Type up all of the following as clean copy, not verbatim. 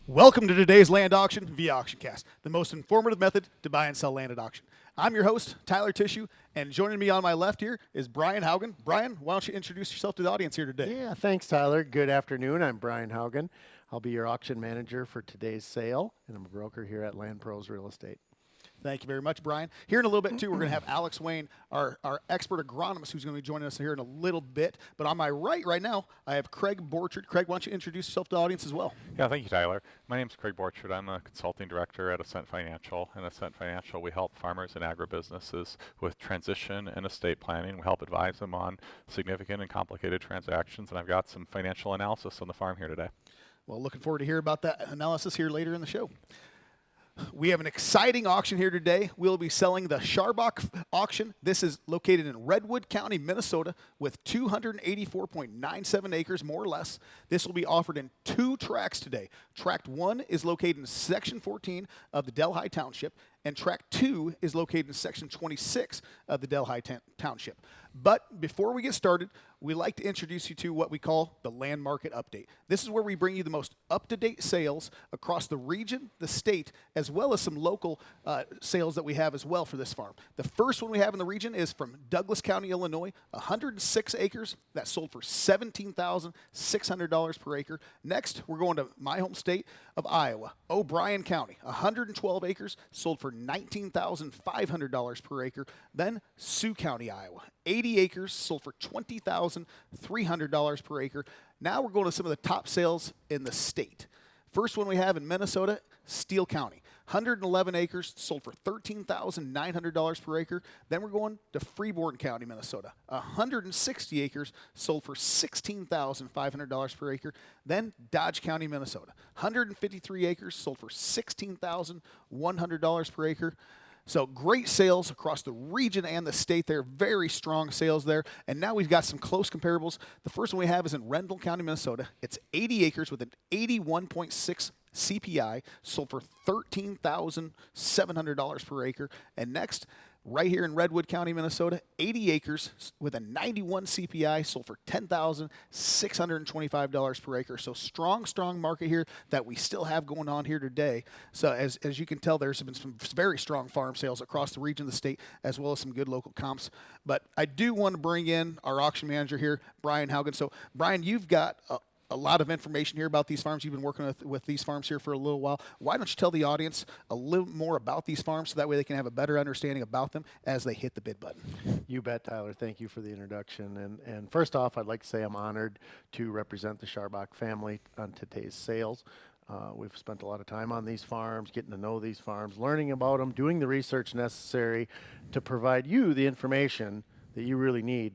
Welcome to today's land auction via AuctionCast, the most informative method to buy and sell land at auction. I'm your host, Tyler Tissue, and joining me on my left here is Brian Haugen. Brian, why don't you introduce yourself to the audience here today? Yeah, thanks, Tyler. Good afternoon. I'm Brian Haugen. I'll be your auction manager for today's sale, and I'm a broker here at LandProz Real Estate. Thank you very much, Brian. Here in a little bit, too, we're going to have Alex Wayne, our expert agronomist, who's going to be joining us here in a little bit. But on my right now, I have Craig Borchard. Craig, why don't you introduce yourself to the audience as well? Yeah, thank you, Tyler. My name is Craig Borchard. I'm a consulting director at Ascent Financial. And Ascent Financial, we help farmers and agribusinesses with transition and estate planning. We help advise them on significant and complicated transactions. And I've got some financial analysis on the farm here today. Well, looking forward to hear about that analysis here later in the show. We have an exciting auction here today. We'll be selling the Sharbach auction. This is located in Redwood County, Minnesota, with 284.97 acres, more or less. This will be offered in two tracts today. Tract 1 is located in Section 14 of the Delhi Township, and Tract 2 is located in Section 26 of the Delhi Township. But before we get started, we like to introduce you to what we call the land market update. This is where we bring you the most up-to-date sales across the region, the state, as well as some local sales that we have as well for this farm. The first one we have in the region is from Douglas County, Illinois, 106 acres that sold for $17,600 per acre. Next, we're going to my home state of Iowa, O'Brien County, 112 acres, sold for $19,500 per acre. Then Sioux County, Iowa, 80 acres, sold for $20,300 per acre. Now we're going to some of the top sales in the state. First one we have in Minnesota, Steele County, 111 acres, sold for $13,900 per acre. Then we're going to Freeborn County, Minnesota, 160 acres, sold for $16,500 per acre. Then Dodge County, Minnesota, 153 acres, sold for $16,100 per acre. So great sales across the region and the state there. Very strong sales there. And now we've got some close comparables. The first one we have is in Renville County, Minnesota. It's 80 acres with an 81.6 CPI, sold for $13,700 per acre. And next, right here in Redwood County, Minnesota, 80 acres with a 91 CPI, sold for $10,625 per acre. So strong market here that we still have going on here today. So as you can tell, there's been some very strong farm sales across the region of the state, as well as some good local comps. But I do want to bring in our auction manager here, Brian Haugen. So Brian, you've got a lot of information here about these farms. You've been working with these farms here for a little while. Why don't you tell the audience a little more about these farms so that way they can have a better understanding about them as they hit the bid button? You bet, Tyler. Thank you for the introduction. And first off, I'd like to say I'm honored to represent the Sharbach family on today's sales. We've spent a lot of time on these farms, getting to know these farms, learning about them, doing the research necessary to provide you the information that you really need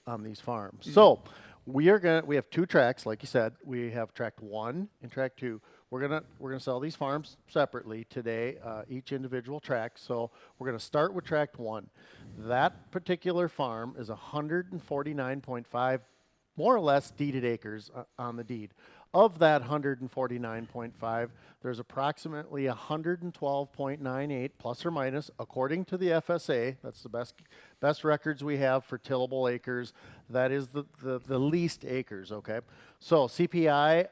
on these farms. Mm-hmm. So we have two tracks, like you said. We have tract 1 and tract 2. We're gonna sell these farms separately today, each individual tract. So we're gonna start with tract 1. That particular farm is 149.5, more or less, deeded acres on the deed. Of that 149.5, there's approximately 112.98 plus or minus, according to the FSA. That's the best records we have for tillable acres. That is the least acres, okay? So CPI,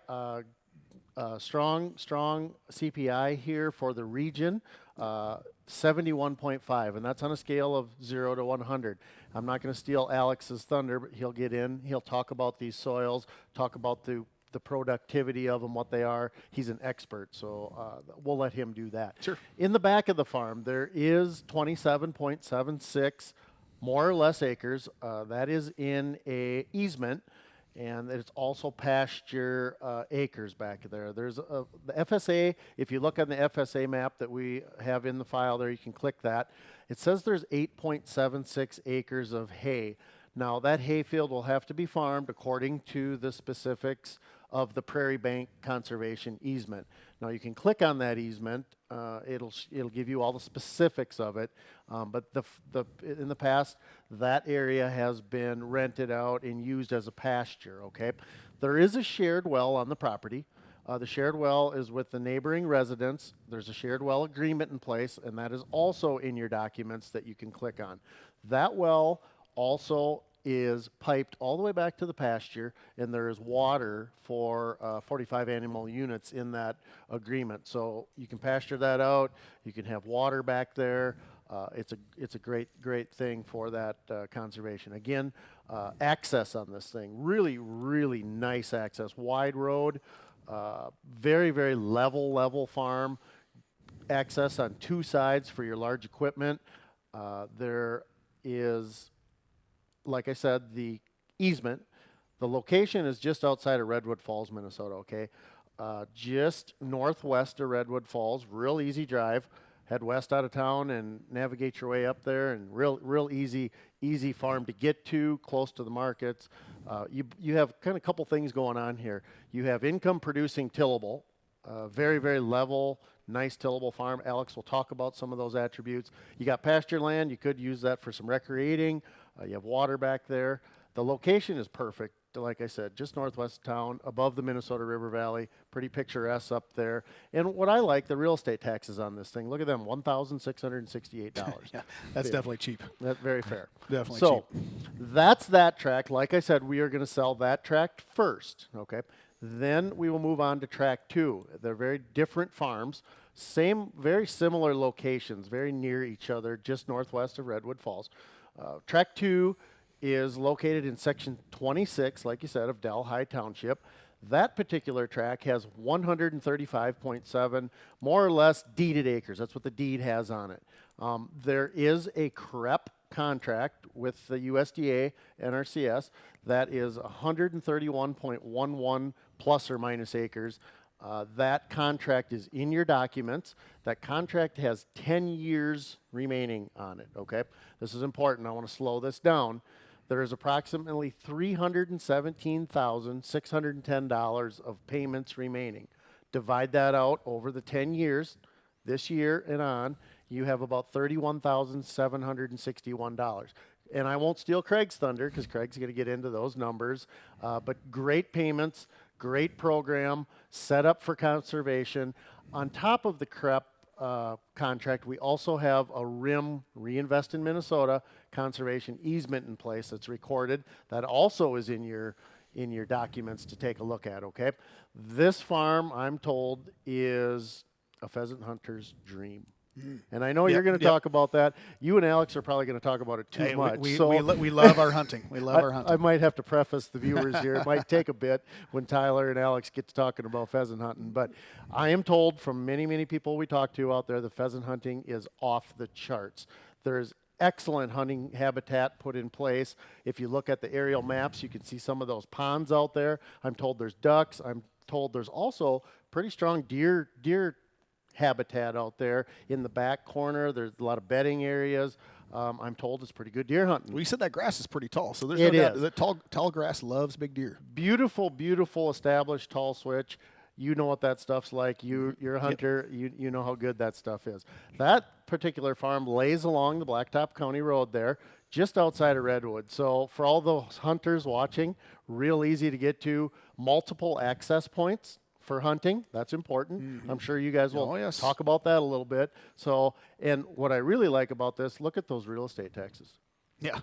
strong CPI here for the region, 71.5, and that's on a scale of 0 to 100. I'm not going to steal Alex's thunder, but he'll get in. He'll talk about these soils, talk about the productivity of them, what they are. He's an expert, so we'll let him do that. Sure. In the back of the farm, there is 27.76 more or less acres. That is in a easement, and it's also pasture acres back there. There's the FSA. If you look on the FSA map that we have in the file there, you can click that. It says there's 8.76 acres of hay. Now, that hayfield will have to be farmed according to the specifics of the Prairie Bank Conservation easement. Now, you can click on that easement. It'll give you all the specifics of it. But in the past, that area has been rented out and used as a pasture, okay? There is a shared well on the property. The shared well is with the neighboring residents. There's a shared well agreement in place, and that is also in your documents that you can click on. That well also is piped all the way back to the pasture, and there is water for 45 animal units in that agreement. So you can pasture that out. You can have water back there. It's a great thing for that conservation. Again, access on this thing, really nice access. Wide road, very level farm. Access on two sides for your large equipment. There is, like I said, the easement. The location is just outside of Redwood Falls, Minnesota, okay? Just northwest of Redwood Falls, real easy drive. Head west out of town and navigate your way up there, and real easy farm to get to, close to the markets. You have kind of a couple things going on here. You have income producing tillable, very level, nice tillable farm. Alex will talk about some of those attributes. You got pasture land. You could use that for some recreating. You have water back there. The location is perfect. Like I said, just northwest of town, above the Minnesota River Valley. Pretty picturesque up there. And what I like, the real estate taxes on this thing. Look at them, $1,668. Yeah, that's definitely cheap. That's very fair. Definitely so, cheap. that's that tract. Like I said, we are going to sell that tract first. Okay. Then we will move on to tract 2. They're very different farms. Very similar locations, very near each other, just northwest of Redwood Falls. Tract 2 is located in section 26, like you said, of Delhi Township. That particular tract has 135.7 more or less deeded acres. That's what the deed has on it. There is a CREP contract with the USDA NRCS that is 131.11 plus or minus acres. That contract is in your documents. That contract has 10 years remaining on it, okay? This is important. I want to slow this down. There is approximately $317,610 of payments remaining. Divide that out over the 10 years, this year and on, you have about $31,761. And I won't steal Craig's thunder because Craig's going to get into those numbers. But great payments, great program, set up for conservation. On top of the CREP contract, we also have a RIM, Reinvest in Minnesota, conservation easement in place that's recorded. That also is in your documents to take a look at, okay? This farm, I'm told, is a pheasant hunter's dream. And I know you're going to talk about that. You and Alex are probably going to talk about it too much. We love our hunting. We love our hunting. I might have to preface the viewers here. It might take a bit when Tyler and Alex get to talking about pheasant hunting. But I am told from many people we talk to out there that pheasant hunting is off the charts. There's excellent hunting habitat put in place. If you look at the aerial maps, you can see some of those ponds out there. I'm told there's ducks. I'm told there's also pretty strong deer habitat out there in the back corner. There's a lot of bedding areas. I'm told it's pretty good deer hunting. Well, you said that grass is pretty tall, so there's no doubt that tall grass loves big deer. Beautiful established tall switch. You know what that stuff's like. You're a hunter. Yep. You know how good that stuff is. That particular farm lays along the Blacktop County Road there, just outside of Redwood. So for all those hunters watching, real easy to get to. Multiple access points for hunting. That's important. Mm-hmm. I'm sure you guys will talk about that a little bit. So, and what I really like about this, look at those real estate taxes. Yeah.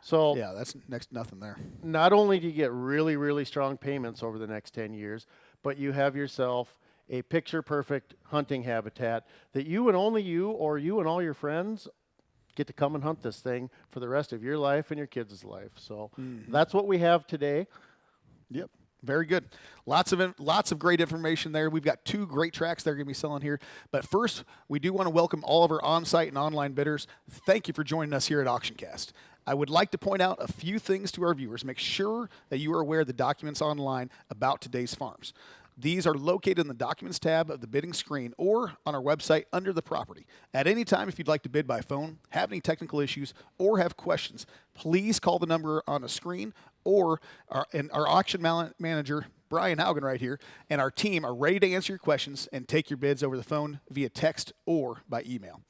So yeah, that's next nothing there. Not only do you get really strong payments over the next 10 years, but you have yourself a picture-perfect hunting habitat that you and only you or you and all your friends get to come and hunt this thing for the rest of your life and your kids' life. So that's what we have today. Yep. Very good. Lots of great information there. We've got 2 great tracks that are going to be selling here. But first, we do want to welcome all of our on-site and online bidders. Thank you for joining us here at AuctionCast. I would like to point out a few things to our viewers. Make sure that you are aware of the documents online about today's farms. These are located in the Documents tab of the bidding screen or on our website under the property. At any time, if you'd like to bid by phone, have any technical issues, or have questions, please call the number on the screen, or our auction manager, Brian Haugen right here, and our team are ready to answer your questions and take your bids over the phone, via text, or by email.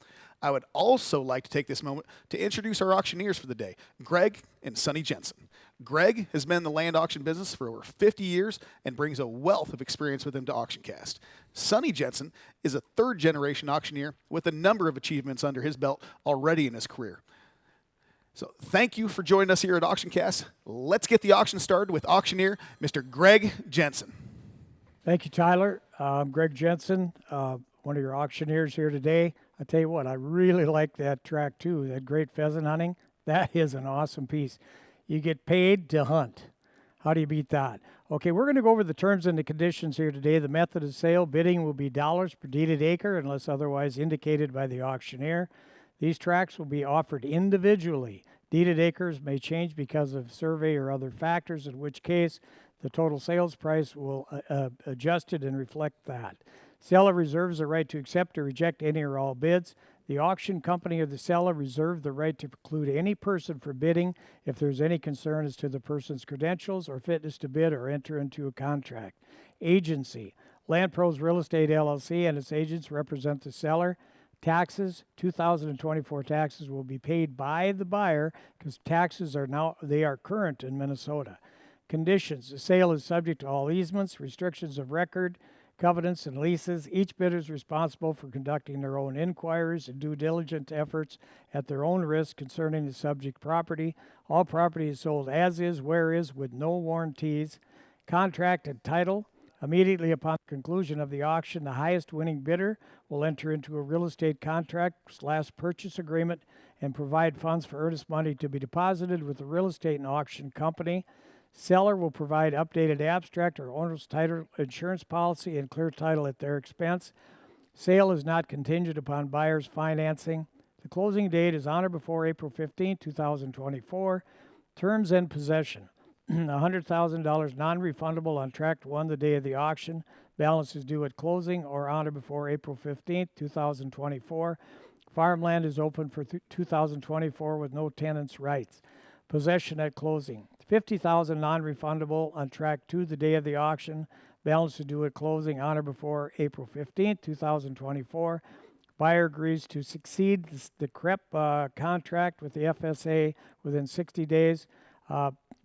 I would also like to take this moment to introduce our auctioneers for the day, Greg and Sonny Jensen. Greg has been in the land auction business for over 50 years and brings a wealth of experience with him to AuctionCast. Sonny Jensen is a third-generation auctioneer with a number of achievements under his belt already in his career. So thank you for joining us here at AuctionCast. Let's get the auction started with auctioneer Mr. Greg Jensen. Thank you, Tyler. I'm Greg Jensen, one of your auctioneers here today. I tell you what, I really like that track too, that great pheasant hunting. That is an awesome piece. You get paid to hunt. How do you beat that? Okay, we're going to go over the terms and the conditions here today. The method of sale, bidding will be dollars per deeded acre unless otherwise indicated by the auctioneer. These tracts will be offered individually. Deeded acres may change because of survey or other factors, in which case the total sales price will adjusted and reflect that. Seller reserves the right to accept or reject any or all bids. The auction company or the seller reserve the right to preclude any person from bidding if there's any concern as to the person's credentials or fitness to bid or enter into a contract. Agency. LandProz Real Estate LLC and its agents represent the seller. Taxes, 2024 taxes will be paid by the buyer because taxes are current in Minnesota. Conditions, the sale is subject to all easements, restrictions of record, covenants, and leases. Each bidder is responsible for conducting their own inquiries and due diligence efforts at their own risk concerning the subject property. All property is sold as is, where is, with no warranties. Contract and title. Immediately upon conclusion of the auction, the highest winning bidder will enter into a real estate contract/purchase agreement and provide funds for earnest money to be deposited with the real estate and auction company. Seller will provide updated abstract or owner's title insurance policy and clear title at their expense. Sale is not contingent upon buyer's financing. The closing date is on or before April 15, 2024. Terms and possession. $100,000 non-refundable on tract 1 the day of the auction. Balance is due at closing or on or before April 15, 2024. Farmland is open for 2024 with no tenants' rights. Possession at closing. $50,000 non-refundable on tract 2 the day of the auction. Balance is due at closing on or before April 15, 2024. Buyer agrees to succeed the CREP contract with the FSA within 60 days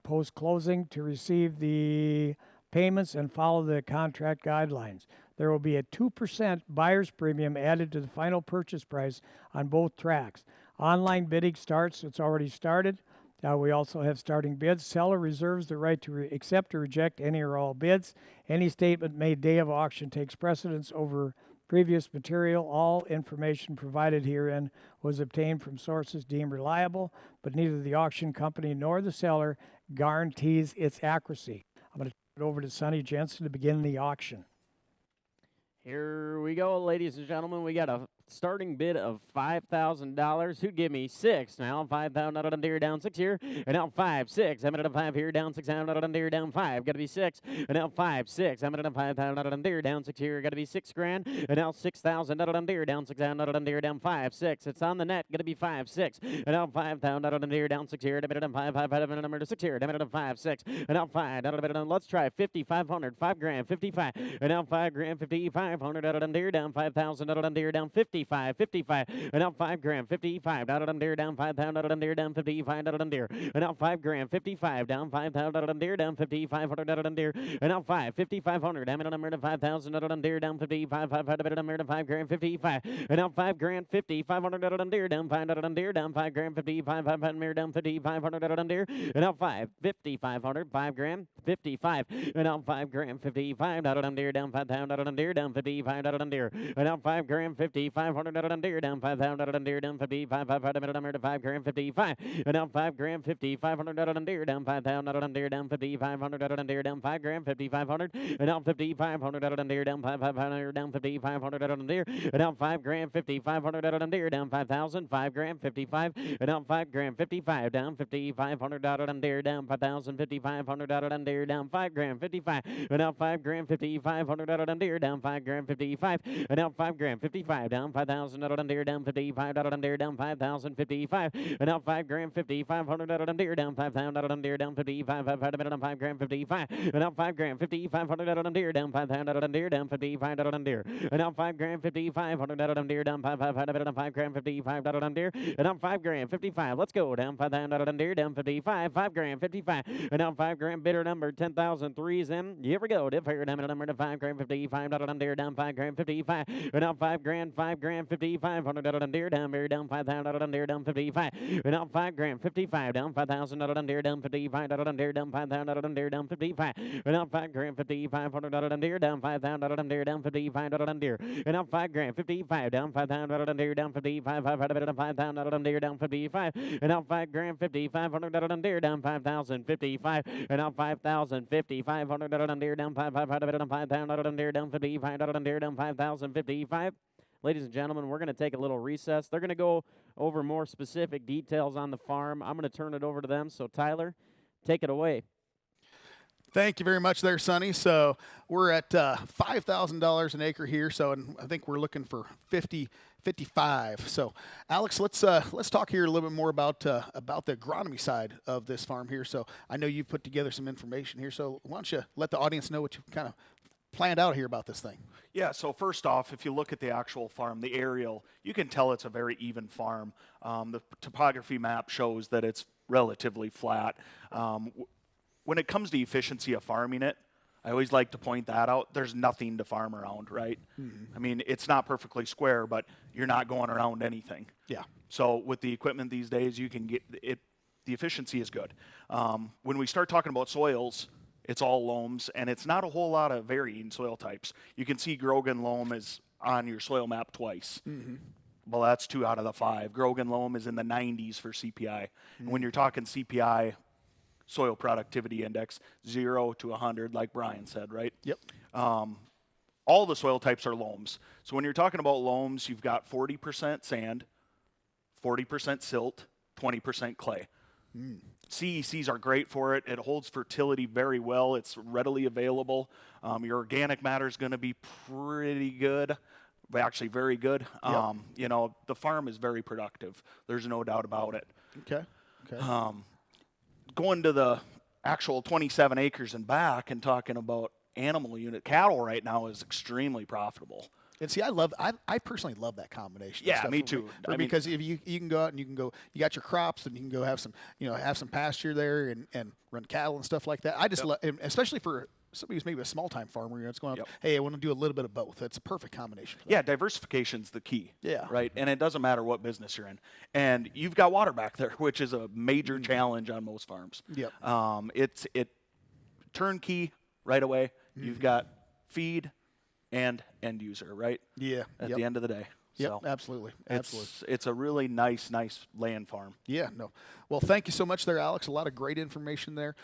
post-closing to receive the payments and follow the contract guidelines. There will be a 2% buyer's premium added to the final purchase price on both tracts. Online bidding starts. It's already started. We also have starting bids. Seller reserves the right to accept or reject any or all bids. Any statement made day of auction takes precedence over previous material. All information provided herein was obtained from sources deemed reliable, but neither the auction company nor the seller guarantees its accuracy. I'm going to turn it over to Sonny Jensen to begin the auction. Here we go, ladies and gentlemen. We got a starting bid of $5,000. Who'd give me 6? Now 5,000 out of deer down 6 here. And now 5, 6. I'm at a 5 here, down 6 out of deer down 5. Got to be 6. And now 5, 6. I'm at a 5,000 out of deer down 6 here. Got to be 6 grand. And now 6,000 out of deer down 6 out of deer down 5, 6. It's on the net. Got to be 5, 6. And now 5,000 out of deer down 6 here. Divided 5, 5 out of number 6 here. Divided 5, 6. And now 5 out of let's try 5,500. 5 grand, 55. And now 5 grand, 5,500 out of deer down 5,000 out of deer down 55, 55. And now 5 grand, 55 out of deer down 5,000 out of deer down 55 out of deer. And now 5 grand, 55 down 5,000 out of deer down 5,500 out of deer. And now 5,500. I'm at a number to 5,000 out of deer down 55, 5 out of a number to 5 grand, 55. And now 5 grand, 5,500 out of deer down 5 out of deer down 5 grand, 55, 5 out of down 5,500 out of deer. And now 5,500, 5 grand, 55. And now 5 grand, 55 out of deer down 5,000 out of deer down 55 out of deer. And now 5 grand, 5,500 out of deer down 5,000 out of deer down 55, 5 out of a number to 5 grand, 55. And now 5 grand, 5,500 out of deer down 5,000 out of deer down 5,500 out of deer down 5 grand, 5,500. And now 5,500 out of deer down 5,500 down 5,500 out of deer. And now 5 grand, 5,500 out of deer down 5,000, 5 grand, 55. And now 5 grand, 55 down 5,500 out of deer down 5,000, 5,500 out of deer down 5 grand, 55. And now 5 grand, 5,500 out of deer down 5 grand, 55. And now 5 grand, 55 down 5,000 out of deer down 55 out of deer down 5,000, 55. And now 5 grand, 5,500 out of deer down 5,000 out of deer down 55 out of 5 grand, 55. And now 5 grand, 5,500 out of deer down 5,000 out of deer down 55 out of deer. And now 5 grand, 5,500 out of deer down 5 out of 5 grand, 55 out of deer. And now 5 grand, 55. Let's go down 5,000 out of deer down 55, 5 grand, 55. And now 5 grand, bidder number 10,003s in. Here we go. Dip here down number to 5 grand, 55 out of deer down 5 grand, 55. And now 5 grand, 5 grand, 5,500 out on deer, down beer, down 5,000 out on deer, down 55. And out 5 grand, 55, down 5,000 out on deer, down 55 out on deer, down 5,000 out on deer, down 55. And out 5 grand, 5,500 out on deer, down 5,000 out on deer, down 55 out on deer. And out 5 grand, 55, down 5,000 out on deer, down 55, 5,000 out on deer, down 55. And out 5 grand, 5,500 out on deer, down 5,000, 55. And out 5,000, 5,500 out on deer, down 5,500 out on deer, down 55 out on deer, down 5,000, 55. Ladies and gentlemen, we're going to take a little recess. They're going to go over more specific details on the farm. I'm going to turn it over to them. So, Tyler, take it away. Thank you very much there, Sonny. So we're at $5,000 an acre here. So and I think we're looking for 55. So Alex, let's talk here a little bit more about the agronomy side of this farm here. So I know you've put together some information here. So why don't you let the audience know what you kind of planned out here about this thing? Yeah, so first off, if you look at the actual farm, the aerial, you can tell it's a very even farm. The topography map shows that it's relatively flat. When it comes to efficiency of farming it, I always like to point that out. There's nothing to farm around, right? I mean, it's not perfectly square, but you're not going around anything. Yeah. So with the equipment these days, you can get it. The efficiency is good. When we start talking about soils, it's all loams, and it's not a whole lot of varying soil types. You can see Grogan loam is on your soil map twice. Well, that's 2 out of the 5. Grogan loam is in the 90s for CPI. And when you're talking CPI, soil productivity index, 0 to 100, like Brian said, right? Yep. All the soil types are loams. So when you're talking about loams, you've got 40% sand, 40% silt, 20% clay. CECs are great for it. It holds fertility very well. It's readily available. Your organic matter is going to be pretty good, actually very good. Yep. You know, the farm is very productive. There's no doubt about it. Okay. Going to the actual 27 acres and back and talking about animal unit, cattle right now is extremely profitable. And see, I personally love that combination. Yeah, stuff me too. Because if you can go out and you got your crops and you can go have some pasture there and run cattle and stuff like that. I just love, especially for somebody who's maybe a small time farmer, it's going, hey, I want to do a little bit of both. It's a perfect combination. Yeah, diversification's the key. Yeah. Right, and it doesn't matter what business you're in. And you've got water back there, which is a major challenge on most farms. Yep. It's turnkey right away. You've got feed and end user, right? Yeah. At the end of the day. Yep, So absolutely. it's a really nice land farm. Yeah, no. Well, thank you so much there, Alex. A lot of great information there.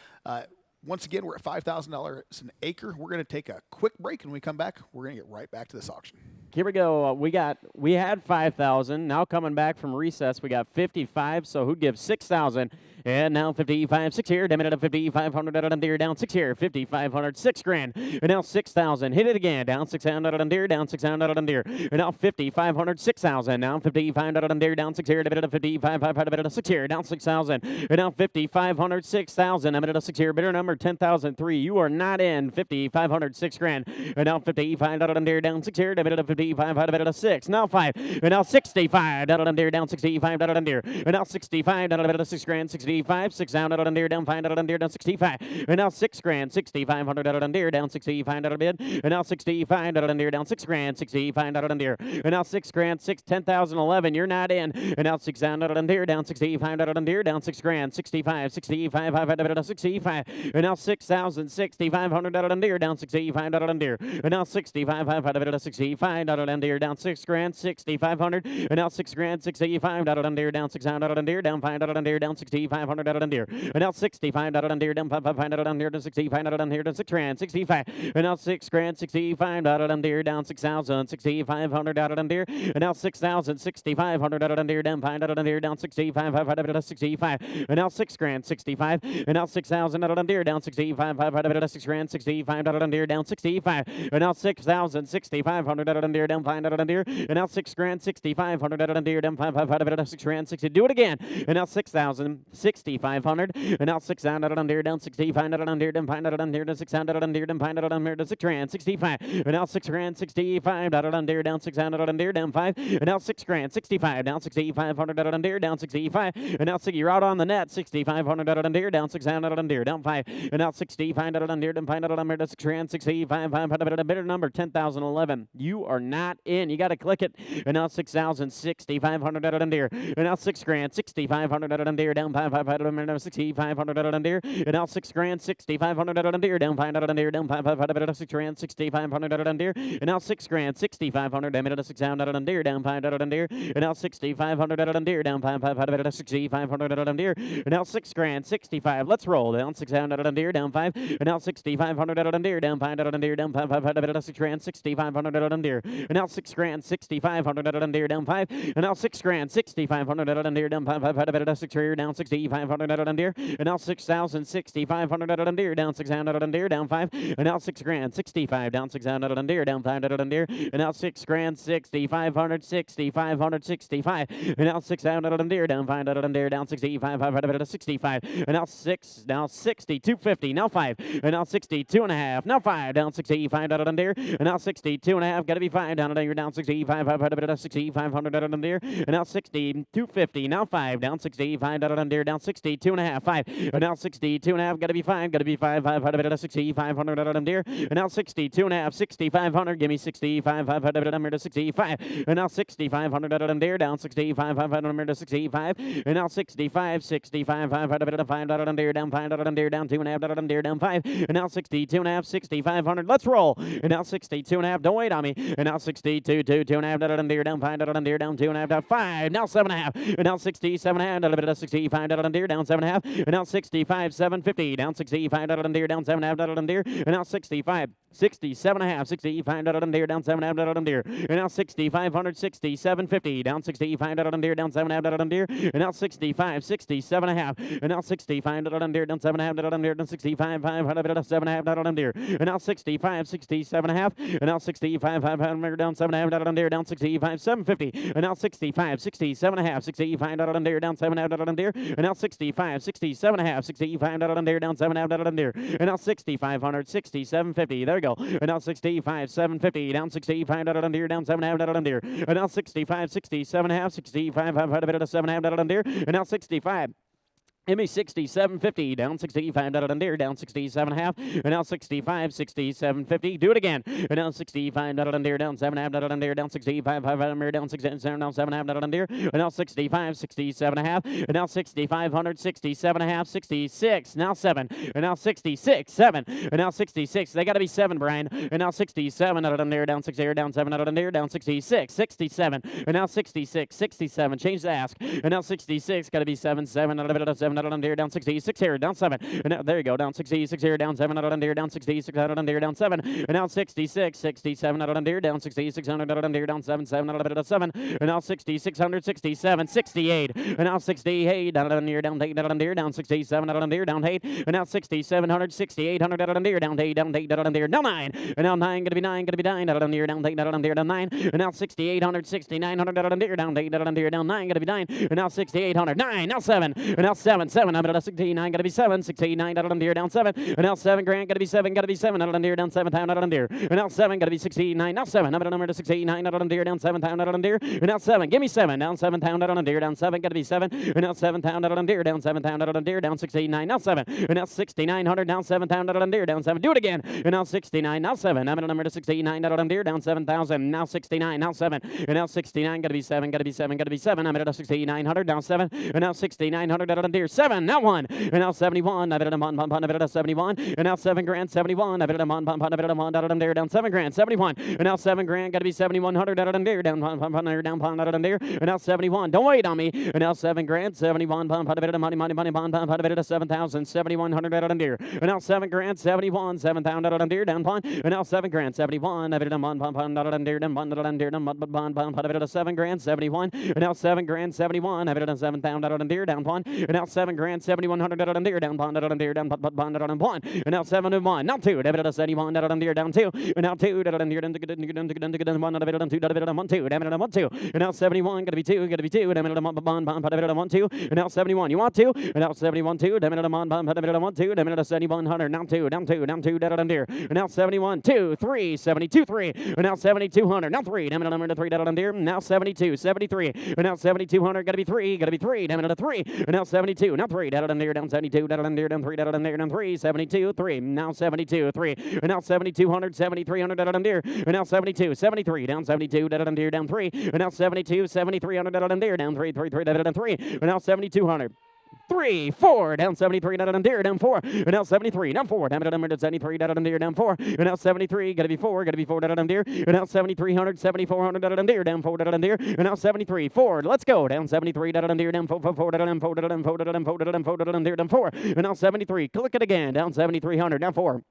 Once again, we're at $5,000 an acre. We're going to take a quick break, and when we come back, we're going to get right back to this auction. Here we go. We had 5,000. Now coming back from recess, we got 55. So who'd give 6,000? And now 55, 6 here. Damn it, 5,500 out on deer. Down 6 here. 5,500, 6 grand. And now 6,000. Hit it again. Down 600 out on deer. Down 600 out on deer. And now 5,500, 6,000. Now 55 out on deer. Down 6 here. Damn it, 5,500, 6 here. Down 6,000. And now 5,500, 6,000. I'm at 6 here. Bidder number 10,003. You are not in. 5,500, 6 grand. And now 55 out on deer. Down 6 here. Damn it, 55 out of 6. Now 5. And now 65 out on deer. Down 65 out on deer. And now 65 out of 6 grand. 65. 6 out on deer. Down 5 out on deer. Down 65. And now 6 grand. 6,500 out on deer. Down 65 out on bid. And now 65 out on deer. Down 6 grand. 65 out on deer. And now 6 grand. 10,011. You're not in. And now 6 out on deer. Down 65 out on deer. Down 6 grand. 65. 65 out of 65. And now 6,000. 6,500 out on deer. Down 65 out on deer. And now 65 out of 65 out on deer. Down 6 grand. 6,500. And now 6 grand. 65 out on deer. Down 6 out on deer. Down 5 out on deer. Down 65 out on deer. And now 65 out on deer. Down 5 out on deer. Down 65 out on deer. Down 6 grand. 65. And now 6 grand. 65 out on deer. Down 6,000. 6,500 out on deer. And now 6,000. 6,500 out on deer. Down 5 out on deer. Down 65 out on 65. And now 6 grand. 65. And now 6,000 out on deer. Down 65 out on 6 grand. 65 out on deer. Down 65. And now 6,000. 6,500 out on deer. Down 5 out on deer. And now 6 grand. 6,500 out on deer. Down 5 out on 6 grand. 60. Do it again. And now 6,000. 6,500. And now 600 out on deer. Down 65 out on deer. Down 5 out on deer. Down 600 out on deer. Down 5 out on deer. Down 6 grand. 65. And now 6 grand. 65 out on deer. Down 600 out on deer. Down 5. And now 6 grand. 65. Down 6,500 out on deer. Down 65. And now 6. You're out on the net. 6,500 out on deer. Down 600 out on deer. Down 5. And now 65 out on deer. Down 5 out on deer. Down 6 grand. 65 out on bidder number 10,011. You are not in. You got to click it. And now 6,000, 6,500 out of deer. And now 6 grand, 6,500 out of deer. Down 5,500, 6,500 out of deer. And now 6 grand, 6,500 out of deer. Down 5 out of deer. Down 5,500 out of 6 grand, 6,500 out of deer. And now 6 grand, 6,500 out of 6,000 out of deer. Down 5 out of deer. And now 6,500 out of deer. Down 5,500 out of 6,500 out of deer. And now 6 grand, 65. Let's roll. Down 6,000 out of deer. Down 5. And now 6,500 out of deer. Down 5 out of deer. Down 5,500 out of 6 grand, 6,500 out of deer. And now 6 grand, 6,500 out of deer. Down 5. And now 6 grand, 6,500 out of deer. Down 5,500 out of 6 rear. Down 6,500 out of deer. And now 6,000, 6,500 out of deer. Down 6,000 out of deer. Down 5. And now 6 grand, 65. Down 6,000 out of deer. Down 5 out of deer. And now 6 grand, 6,500, 6,500, 65. And now 6,000 out of deer. Down 5 out of deer. Down 6,500 out of 65. And now 6, now 60, 250. Now 5. And now 62 and a half. Now 5. Down 65 out of deer. And now 62 and a half. Got to be 5 down there. Down 65 out of 6,500 out of deer. And now 60, 250. Now 5. Down 65 out of deer. Down 62 and a half. 5. And now 62 and a half. Got to be 5. Got to be 5. 500 out of 6,500 out of deer. And now 62 and a half. 6,500. Give me 65. 500 out of 65. And now 6,500 out of deer. Down 65. 500 to 65. And now 65. 65. 500 out of 5 out of deer. Down 5 out of deer. Down 2 and a half out of deer. Down 5. And now 62 and a half. 6,500. Let's roll. And now 62 and a half. Don't wait on me. And now 62. 2 and a half out of deer. Down 5 out of deer. Down 2 and a half. Down 5. Now 7 and a half. And now 67 and a half. Out of 65 out of deer. Down 7 and a half. And now 65. 750. Down 65 out of deer. Down 7 and a half out of deer. And now 65. 67 and a half. 65 out of deer. Down 7 and a half out of deer. And now 6,500. 6750. Down 65 out of deer. Down 7 and a half out of deer. And now 65. 67 and a half. And now 65 out of deer. Down 7 and a half out of deer. Down 65. 500 out of 7 and a half out of deer. And now 65. 67 and a half. And now 65. 500 down 7 and a half out of deer. Down 65. 750. And now 65. 67 and a half. 65 out of deer. Down 7 and a half out of deer. And now 65. 67 and a half. 65 out of deer. Down 7 and a half out of deer. And now 6,500. 6750. There we go. And now 65. 750. Down 65 out of deer. Down 7 and a half out of deer. And now 65. 67 and a half. 65. 500 out of 7 and a half out of deer. And now 65. Give me 67.50, down 65 out of deer, down 67 and a half, and now 65, 67.50. Do it again. And now 65 out of deer, down 7 and a half out of deer, down 65, 5 out of deer, down 67, now 7 and a half out of deer, and now 65, 67 and a half, and now 6,500, 67 and a half, 66, now 7, and now 66, 7, and now 66. They got to be 7, Brian. And now 67 out of deer, down 6 here, down 7 out of deer, down 66, 67, and now 66, 67. Change the ask. And now 66, got to be 7, 7 out of 7. Out of deer, down 66 here, down 7. And now, there you go, down 66 here, down 7 out of deer, down 66 out of deer, down 7. And now 66, 67 out of deer, down 6,600 out of deer, down 7, 7 out of 7. And now 6,600, 67, 68. And now 68 out of deer, down 8 out of deer, down 67 out of deer, down 8. And now 6,700, 6,800 out of deer, down 8 out of deer, now 9. And now 9 gonna be 9 out of deer, down 8 out of deer, down 9. And now 6,800, 6,900 out of deer, down 8 out of deer, down 9 gonna be 9. And now 6,800, 9. Now 7. And now 7. 7 out of 69, gotta be 7, 69 out of deer, down 7, and now 7 grand, gotta be 7 out of deer, down 7 pound out of deer, and now 7 gotta be 69, now 7, I'm at a number to 69 out of deer, down 7 pound out of deer, and now 7, give me 7, down 7 pound out of deer, down 7, gotta be 7, and now 7 pound out of deer, down 7 pound out of deer, down 69, now 7, and now 6,900, down 7 pound out of deer, down 7, do it again, and now 69, now 7, I'm at a number to 69 out of deer, down 7,000, now 69, now 7, and now 69, gotta be 7, gotta be 7, gotta be 7, I'm at a 6,900, down 7, and now 6,900 out of deer, 7, now 1, and now 71, I've at a 71, and now 7 grand, 71, I've at a out of deer, down 7 grand, 71, and now 7 grand, gotta be 7,100 out of deer, down out of deer, and now 71, don't wait on me, and now 7 grand, 71, out of a 7,000, 7,100 out of deer, and now 7 grand, 71, 7,000 out of deer, down pond, and now 7 grand, 71, I've at a out of deer, down out of a 7 grand, 71, and now 7 grand, 71, I've at a 7,000 out of deer, down pond, and now 7 grand, 7,100 out of deer, down pond, out of deer, down pond, out of one, and now 7 and 1, now 2, David at 71, out of deer, down 2, and now 2, out of deer, down 1, out of it, down 2, out of it, 1, 2, David at 1, 2, and now 71, gotta be 2, David at 1, 2, and now 71, you want 2, and now 71, 2, David at 1, 2, David at 7,100, now 2, down 2, down 2, David at deer, and now 71, 2, 3, 72, 3, and now 7,200, now 3, David at 3, David at deer, now 72, 73, and now 7,200, gotta be 3, David at 3, and now 72, 72, now 3, down there, down 72, down there, down 3, down there, down 3, 72, 3, now 72, 3, and now 7,200, 7,300, down there, and now 72, 73, down 72, down there, down 3, and now 72, 7,300, down there, down 3, 3, 3, down 3, and now 7,200. 3, 4, down 73, down there, down 4, and now 73, down 4, down 73, down there, down 4, and now 73, gotta be 4, down there, and now 7,300, 7,400, down there, down 4, down there, and now 73, 4, let's go, down 73, down there, down 4, 4, down 4, down 4, down 4, down 4, down there, down 4, and now 73, click it again, down 7,300, down 4.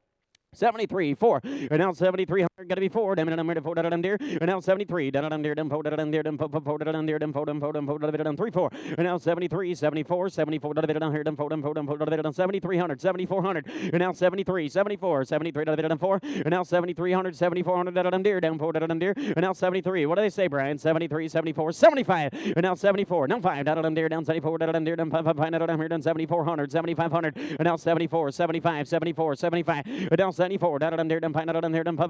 73, 4, and now 7,300, gotta be 4, down there, 4, down there, and now 73, down there, down 4, down there, down 4, down there, down 4, down 4, down 3, 4, and now 73, 74, 74, down here, down 4, down 4, down 7,300, 7,400, and now 73, 74, 73, down 4, and now 7,300, 7,400, down there, down 4, down there, and now 73, what do they say, Brian? 73, 74, 75, and now 74, now 5, down there, down 74, down there, down 5, down here, down 7,400, 7,500, and now 74, 75, 74, 75, and now 74, down there, down 5, down there, down 5,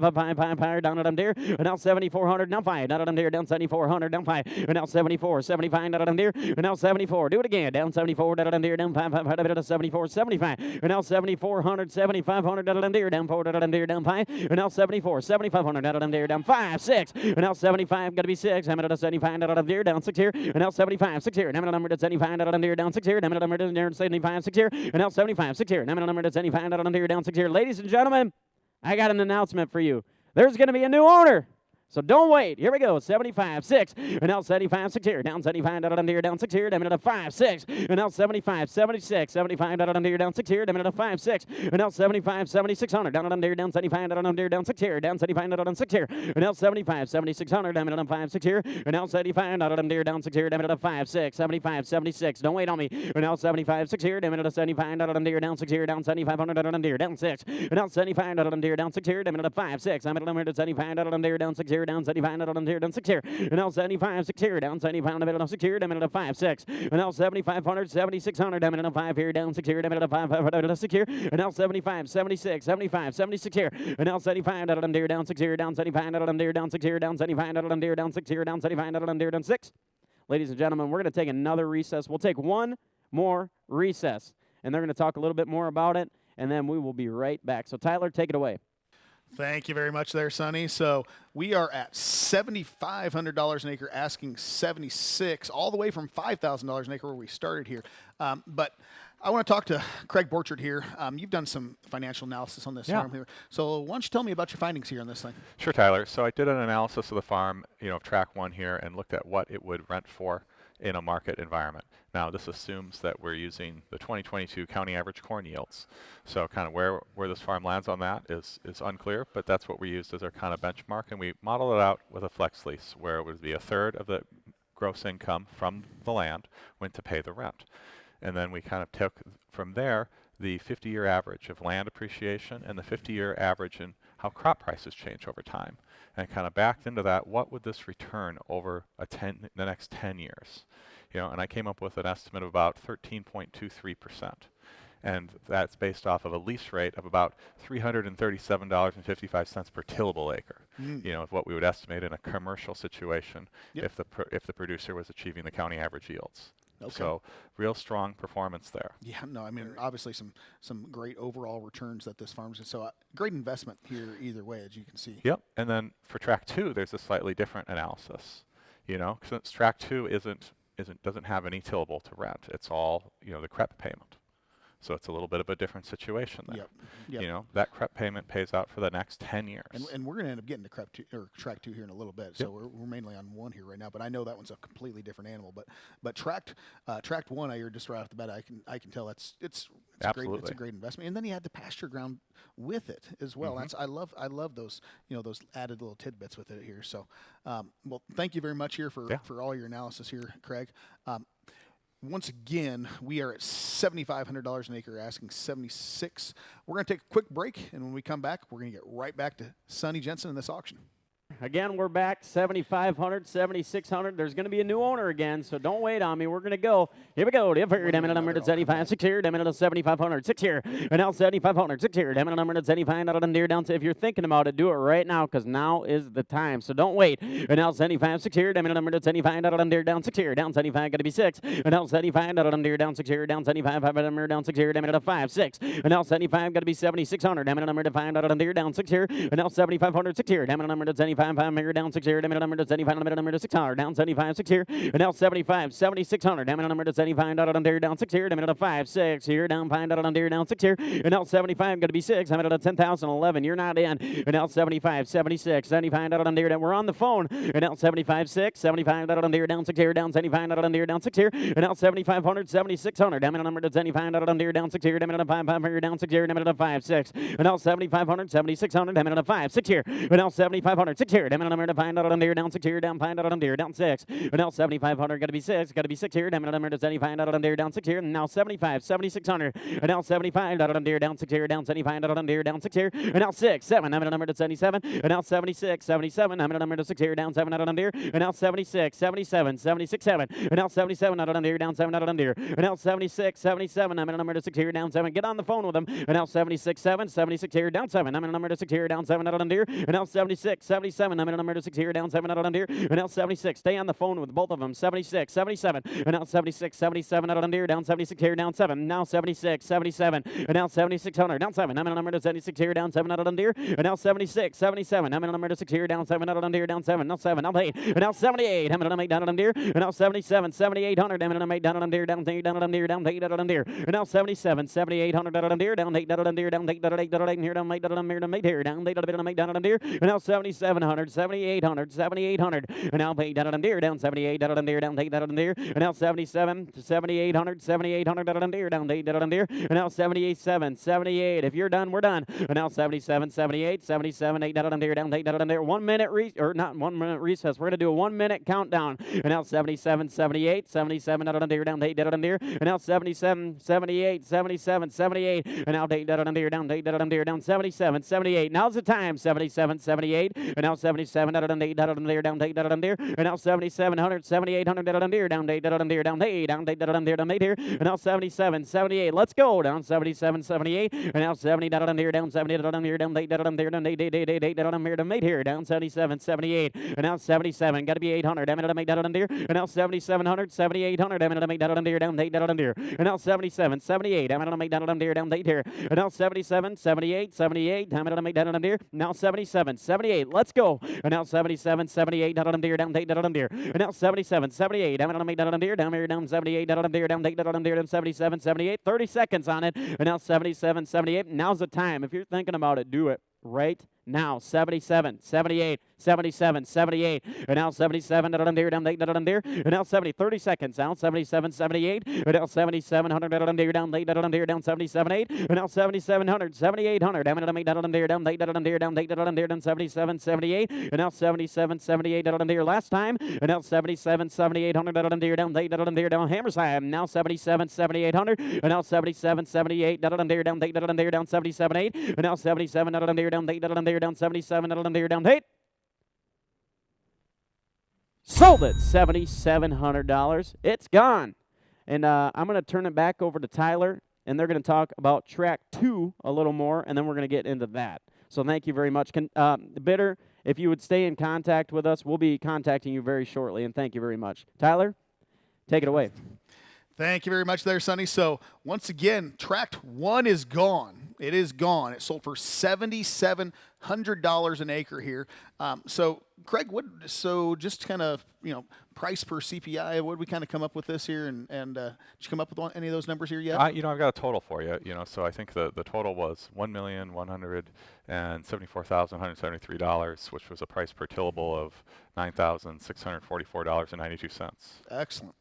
down there, and now 7,400, now 5, down there, down 7,400, down 5, and now 74, 75, down there, and now 74, do it again, down 74, down there, down 5, down 74, 75, and now 7,400, 7,500, down there, down 4, down there, down 5, and now 74, 7,500, down there, down 5, 6, and now 75, gotta be 6, I'm at 75, down there, down 6 here, and now 75, 6 here, and I'm at number 75, down there, down 6 here, and I'm at number 75, 6 here, and now 75, 6 here, and I'm at number 75, down there, down 6 here. Ladies and gentlemen, I got an announcement for you. There's going to be a new owner. So don't wait. Here we go. 75, 6. And now 75, 6 here. Down 75, down here, down 6 here. Down at 5, 6. And now 75, 76. 75, down here, down 6 here. Down at 5, 6. And now 75, 7600. Down here, down 75, down here, down 6 here. Down 75, down 6 here. And now 75, 7600. Down at 5, 6 here. And now 75, down here, down 6 here. Down at 5, 6. 75, 76. Don't wait on me. And now 75, 6 here. Down at 75, down here, down 6 here. Down 7,500, down here, down 6. And now 75, down here, down 6 here. Down at 5, 6. I'm at 75, down here, down 6 here. Down 75, down here, down 6 here, and now 75, 6 here, down 75, down 6 here, down at 5, 6, and now 7,500, 7,600, down at 5 here, down 6 here, down at 5, down 6 here, and now 75, 76, 75, 76 here, and now 75, down there, down 6 here, down 75, down there, down 6 here, down 75, down there, down 6 here, down 75, down there, down 6. Ladies and gentlemen, we're going to take another recess. We'll take one more recess, and they're going to talk a little bit more about it, and then we will be right back. So Tyler, take it away. Thank you very much there, Sonny. So we are at $7,500 an acre, asking 76, all the way from $5,000 an acre where we started here. But I want to talk to Craig Borchard here. You've done some financial analysis on this farm here. So why don't you tell me about your findings here on this thing? Sure, Tyler. So I did an analysis of the farm, of track 1 here, and looked at what it would rent for in a market environment. Now, this assumes that we're using the 2022 county average corn yields. So kind of where this farm lands on that is unclear, but that's what we used as our kind of benchmark, and we modeled it out with a flex lease where it would be a third of the gross income from the land went to pay the rent. And then we kind of took from there the 50-year average of land appreciation and the 50-year average in how crop prices change over time, and kind of backed into that, what would this return over the next 10 years? And I came up with an estimate of about 13.23%. And that's based off of a lease rate of about $337.55 per tillable acre. Of what we would estimate in a commercial situation if the producer was achieving the county average yields. Okay. So real strong performance there. Yeah, no, I mean, obviously some great overall returns that this farm's, so great investment here either way, as you can see. Yep, and then for track 2, there's a slightly different analysis. Since track 2 doesn't have any tillable to rent. It's all, the CREP payment. So it's a little bit of a different situation there. Yep. That CREP payment pays out for the next 10 years. And we're going to end up getting to CREP 2, or track 2 here in a little bit. So we're mainly on 1 here right now, but I know that one's a completely different animal. But tracked 1, I heard just right off the bat, I can tell it's Absolutely. It's a great investment. And then you had the pasture ground with it as well. Mm-hmm. I love those those added little tidbits with it here. So well, thank you very much here for all your analysis here, Craig. Once again, we are at $7,500 an acre, asking 76. We're going to take a quick break, and when we come back, we're going to get right back to Sonny Jensen in this auction. Again, we're back 7,500, 7,600. There's going to be a new owner again, so don't wait on me. We're going to go. Here we go. Damn it, number to 75, 6 here. Damn it, 7,500, 6 here. And now 7,500, 6 here. Damn it, number to 75, down to. If you're thinking about it, do it right now because now is the time. So don't wait. And now 75, 6 here. Damn it, number to 75, down 6 here. Down 75, got to be 6. And now 75, down 6 here. Down 75, down 6 here. Damn it, 5, 6. And now 75, got to be 7,600. Damn it, number to 5, down 6 here. And now 7,500, 6 here. Damn it, number to 75. 5 here down 6 here, damn it, number to 75, number to 600, down 75, 6 here, and now 75, 7,600, damn it, number to 75, down 6 here, damn it, 5, 6 here, down 5, down 6 here, and now 75, going to be 6, I'm at 10,011, you're not in, and now 75, 76, 75, down, we're on the phone, and now 75, 6, 75, down 6 here, down 75, down 6 here, and now 7,500, 7,600, damn it, number to 75, down 6 here, damn it, 5, 5 here, down 6 here, damn it, 5, 6, and now 7,500, 7,600, damn it, 5, 6 here, and now 7,500, 6 here, damn it, number to find out on there, down 6 here, down find out on there, down 6. And now 7,500, got to be 6 here, damn it, number to 75 out on there, down 6 here, and now 75, 7,600, and now 75 out on there, down 6 here, down 75 out on there, down 6 here, and now 6, 7, I'm at a number to 77, and now 76, 77, I'm at a number to 6 here, down 7 out on there, and now 76, 77, 76, 7, and now 77 out on there, down 7 out on there, and now 76, 77, I'm at a number to 6 here, down 7, get on the phone with them, and now 76, 7, 76 here, down 7, I'm at a number to 6 here, down 7 out on there, and now 76, 77, I'm at a number to 6 here, down 7 out on there, and now 76, stay on the phone with both of them, 76, 77, and now 76, 77 out on there, down 76 here, down 7, now 76, 77, and now 7,600, down 7, I'm at a number to 76 here, down 7 out on there, and now 76, 77, I'm at a number to 6 here, down 7 out on there, down 7, now 7, now 8, and now 78, I'm at a number down on there, and now 77, 7,800, I'm at a number down on there, down 8 out on there, down 8 out on there, and now 77, 7,800 out on there, down 8 out on there, down 8 out on here, down 8 out on there, down 8 here, down 8 out on there, and now 7,700, 7,800, 7,800, and now 8 out on there, down 78 out on there, down 8 out on there, and now 77, 7,800, 7,800 out on there, down 8 out on there, and now 78, 78. If you're done, we're done. And now 77, 78, 77, 8 out on there, down 8 out on there. 1 minute not 1 minute recess. We're gonna do a 1 minute countdown. And now 77, 78, 77 out on there, down 8 out on there, and now 77, 78, 77, 78, and now 8 out on there, down 8 out on there, down 77, 78. Now's the time. 77, 78, and now 77 out on 8 out on there, down 8 out on there, and now 7,700, 7,800 out on there, down 8 out on there, down 8, down 8 out on there, down 8 here, and now 77, 78. Let's go down 77, 78, and now 70 out on there, down 70 out on there, down 8 out on there, down 8 out on there, down 8 here, down 77, 78, and now 77. Got to be 800. Damn it, I'm 8 out on there, and now 7,700, 7,800. Damn it, I'm 8 out on there, down 8 out on there, and now 77, 78. Damn it, I'm 8 out on there, down 8 here, and now 77, 78, 78. Damn it, I'm 8 out on there, now 77, 78. Let's go, and now 77, 78 out on there, down 8 out on there, and now 77, 78. Damn it, I'm 8 out on there, down here, down 78 out on there, down 8 out on there, down 77, 78. 30 seconds on it, and now 77, 78. Now's the time. If you're thinking about it, do it right now. 77, 78, 77, 78, and now 77 out on there, down 8 out on there, and now 70, 30 seconds out, 77, 78, and now 7,700 out on there, down 8 out on there, down 77, 8, and now 7,700, 7,800, down 8 out on there, down 8 out on there, down 8 out on there, down 77, 78, and now 77, 78 out on there last time, and now 77, 7,800 out on there, down 8 out on there, down hammer side, now 77, 7,800, and now 77, 78 out on there, down 8 out on there, down 77, 8, and now 77 out on there, down 8 out on there, down 77 out on there, down 8. Sold it, $7,700. It's gone. And I'm going to turn it back over to Tyler, and they're going to talk about track 2 a little more, and then we're going to get into that. So thank you very much. Bidder, if you would stay in contact with us, we'll be contacting you very shortly, and thank you very much. Tyler, take it away. Thank you very much there, Sonny. So once again, tract 1 is gone. It is gone. It sold for $7,700 an acre here. So Craig, just kind of, price per CPI, what did we kind of come up with this here? And did you come up with any of those numbers here yet? I've got a total for you, so I think the total was $1,174,173, which was a price per tillable of $9,644.92.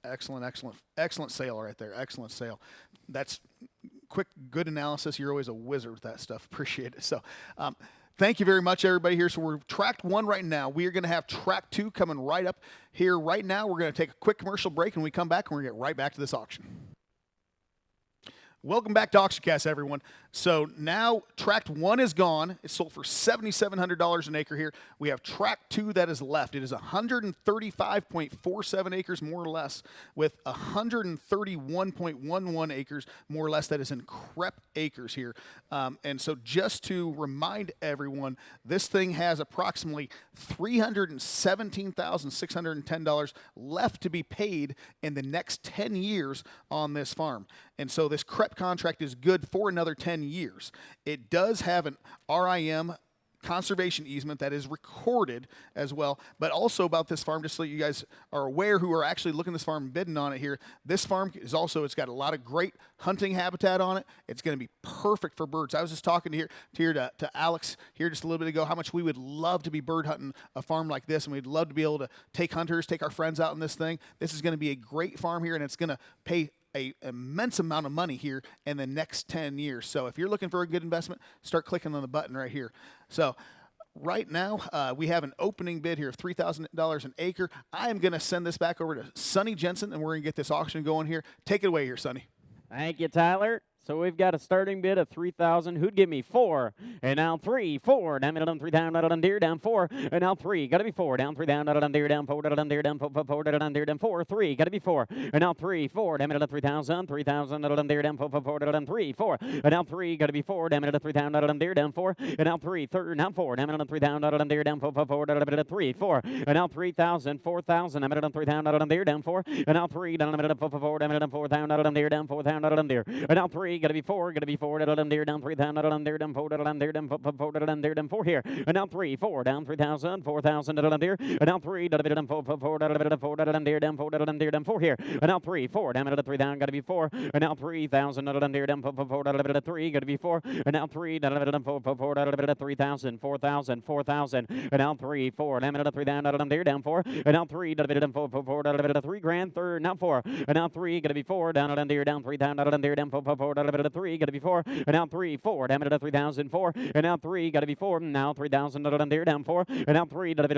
Excellent sale right there. Excellent sale. That's quick, good analysis. You're always a wizard with that stuff. Appreciate it. So, thank you very much, everybody here. So we're track 1 right now. We are going to have track 2 coming right up here right now. We're going to take a quick commercial break, and we come back, and we're going to get right back to this auction. Welcome back to AuctionCast, everyone. So now Tract 1 is gone. It's sold for $7,700 an acre here. We have Tract 2 that is left. It is 135.47 acres, more or less, with 131.11 acres, more or less, that is in CREP acres here. And so just to remind everyone, this thing has approximately $317,610 left to be paid in the next 10 years on this farm. And so this CREP contract is good for another 10 years. It does have an RIM conservation easement that is recorded as well. But also about this farm, just so you guys are aware who are actually looking at this farm and bidding on it here, this farm is also, it's got a lot of great hunting habitat on it. It's going to be perfect for birds. I was just talking to Alex here just a little bit ago how much we would love to be bird hunting a farm like this, and we'd love to be able to take hunters, take our friends out on this thing. This is going to be a great farm here, and it's going to pay an immense amount of money here in the next 10 years. So if you're looking for a good investment, start clicking on the button right here. So right now, we have an opening bid here of $3,000 an acre. I am going to send this back over to Sonny Jensen, and we're going to get this auction going here. Take it away here, Sonny. Thank you, Tyler. So we've got a starting bid of $3,000. Who'd give me 4? And now 3, 4. Down, down, 3 down, deer, down 4. And now 3. Got to be 4. Down 3 down, deer, down 4, down, deer, down 4, 4, down, deer, down 4. 3. Got to be 4. And now 3, 4. Down, 3,000, 3,000, down, deer, down 4, 4, down 3, 4. And now 3. Got to be 4. Down, 3 down, deer, down 4. And now 3, 3, now 4. Down, 3 down, deer, down 4, 4, down 3, 4. And now 3,000, 4,000. Down, 3 down, deer, down 4. And now 3 down, 4, 4, down 4 down, deer, down 4 down, deer. And now 3. Got to be 4. Got to be 4 down, deer, down 3 down, deer, down 4 down, deer, down 4 down, deer, down 4 here. And now 3, 4 down 3,000, 4,000 down, deer. And now 3 down, down 4 down, deer, down 4 down, deer, down 4 here. And now 3, 4 down, 3 down, got to be 4. And now 3,000 down, deer, down 4 down, 3, got to be 4. And now 3 down, 4 down, 3,000, 4,000, 4,000. And now 3, 4 down, 3 down, deer, down 4. And now 3 down, 4 down, 3 grand, third, now 4. And now 3 got to be 4 down, deer, down 3 down, deer, down 4 down, 3, got to be 4. And now 3, 4 down, 3,004. And now 3 got to be 4. Now 3,000 down, deer, down 4. And now 3 down, 4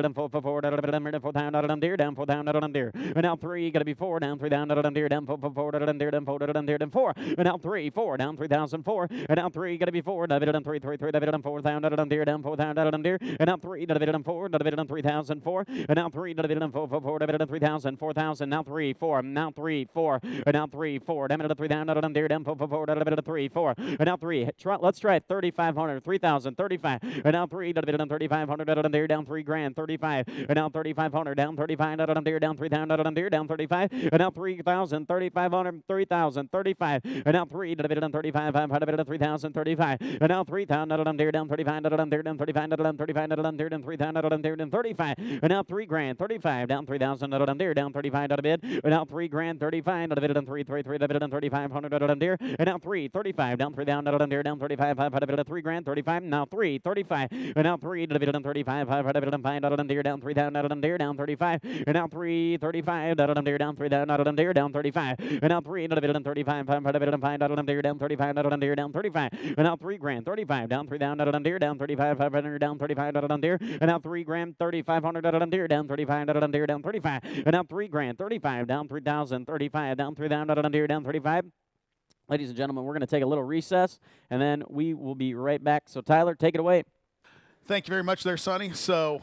down, deer, down 4 down, deer. And now 3 got to be 4 down, 3 down, deer, down 4 down, deer, down 4 down, 4. And now 3, 4 down, 3,004. And now 3 got to be 4 down, 3 down 4 down, deer, down 4 down, deer. And now 3 down, 4 down, 3,004. And now 3 down, 4 down, 3,000, 4,000. Now 3, 4. Now 3, 4. And now 3, 4 down, 3 down, deer, down 4 down, 3, 4. And now 3. Let's try 3,500, 3,000, 35. And now 3 down, 3,500 down, deer, down 3 grand, 35. And now 3,500 down, 35 down, deer, down 3 down, deer, down 35. And now 3,000, 3,500, 3,000, 35. And now 3 down, 3,500 3,000, 35. And now 3,000 down, deer, down 35 down, deer, down 35 down, 35 down, deer, down 3 down, deer, down 35. And now 3 grand, 35 down, 3,000 down, deer, down 35 down, bid. And now 3 grand, 35 down, bid, down 3 down, 3,500 down, deer. And now 3, 35 down, 3 down, deer, down 35 3 grand, 35. Now 3, 35. And now 3 down, 35 down, deer, down 3 down, deer, down 35. And now 3, 35 down, deer, down 3 down, deer, down 35. And now 3 down, 35 down, deer, down 35 down, deer, down 35. And now 3 grand, 35 down, 3 down, deer, down 35 down, 35 down, deer. And now 3 grand, 3,500 down, deer, down 35 down, deer, down 35. And now 3 grand, 35 down, 3,000, 35 down, 3 down, deer, down 35. Ladies and gentlemen, we're going to take a little recess, and then we will be right back. So, Tyler, take it away. Thank you very much there, Sonny. So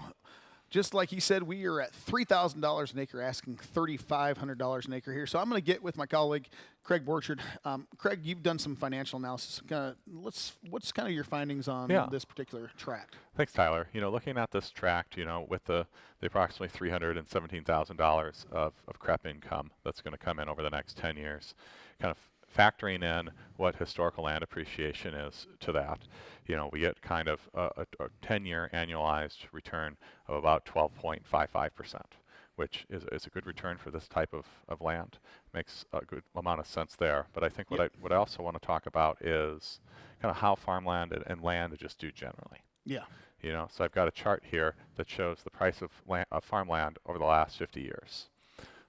just like he said, we are at $3,000 an acre, asking $3,500 an acre here. So I'm going to get with my colleague, Craig Borchard. Craig, you've done some financial analysis. What's kind of your findings on this particular tract? Thanks, Tyler. Looking at this tract, with the approximately $317,000 of CREP income that's going to come in over the next 10 years, kind of factoring in what historical land appreciation is to that, we get kind of a 10-year annualized return of about 12.55%, which is a good return for this type of land. Makes a good amount of sense there. But I think what I also want to talk about is kind of how farmland and land just do generally. Yeah. So I've got a chart here that shows the price of farmland over the last 50 years.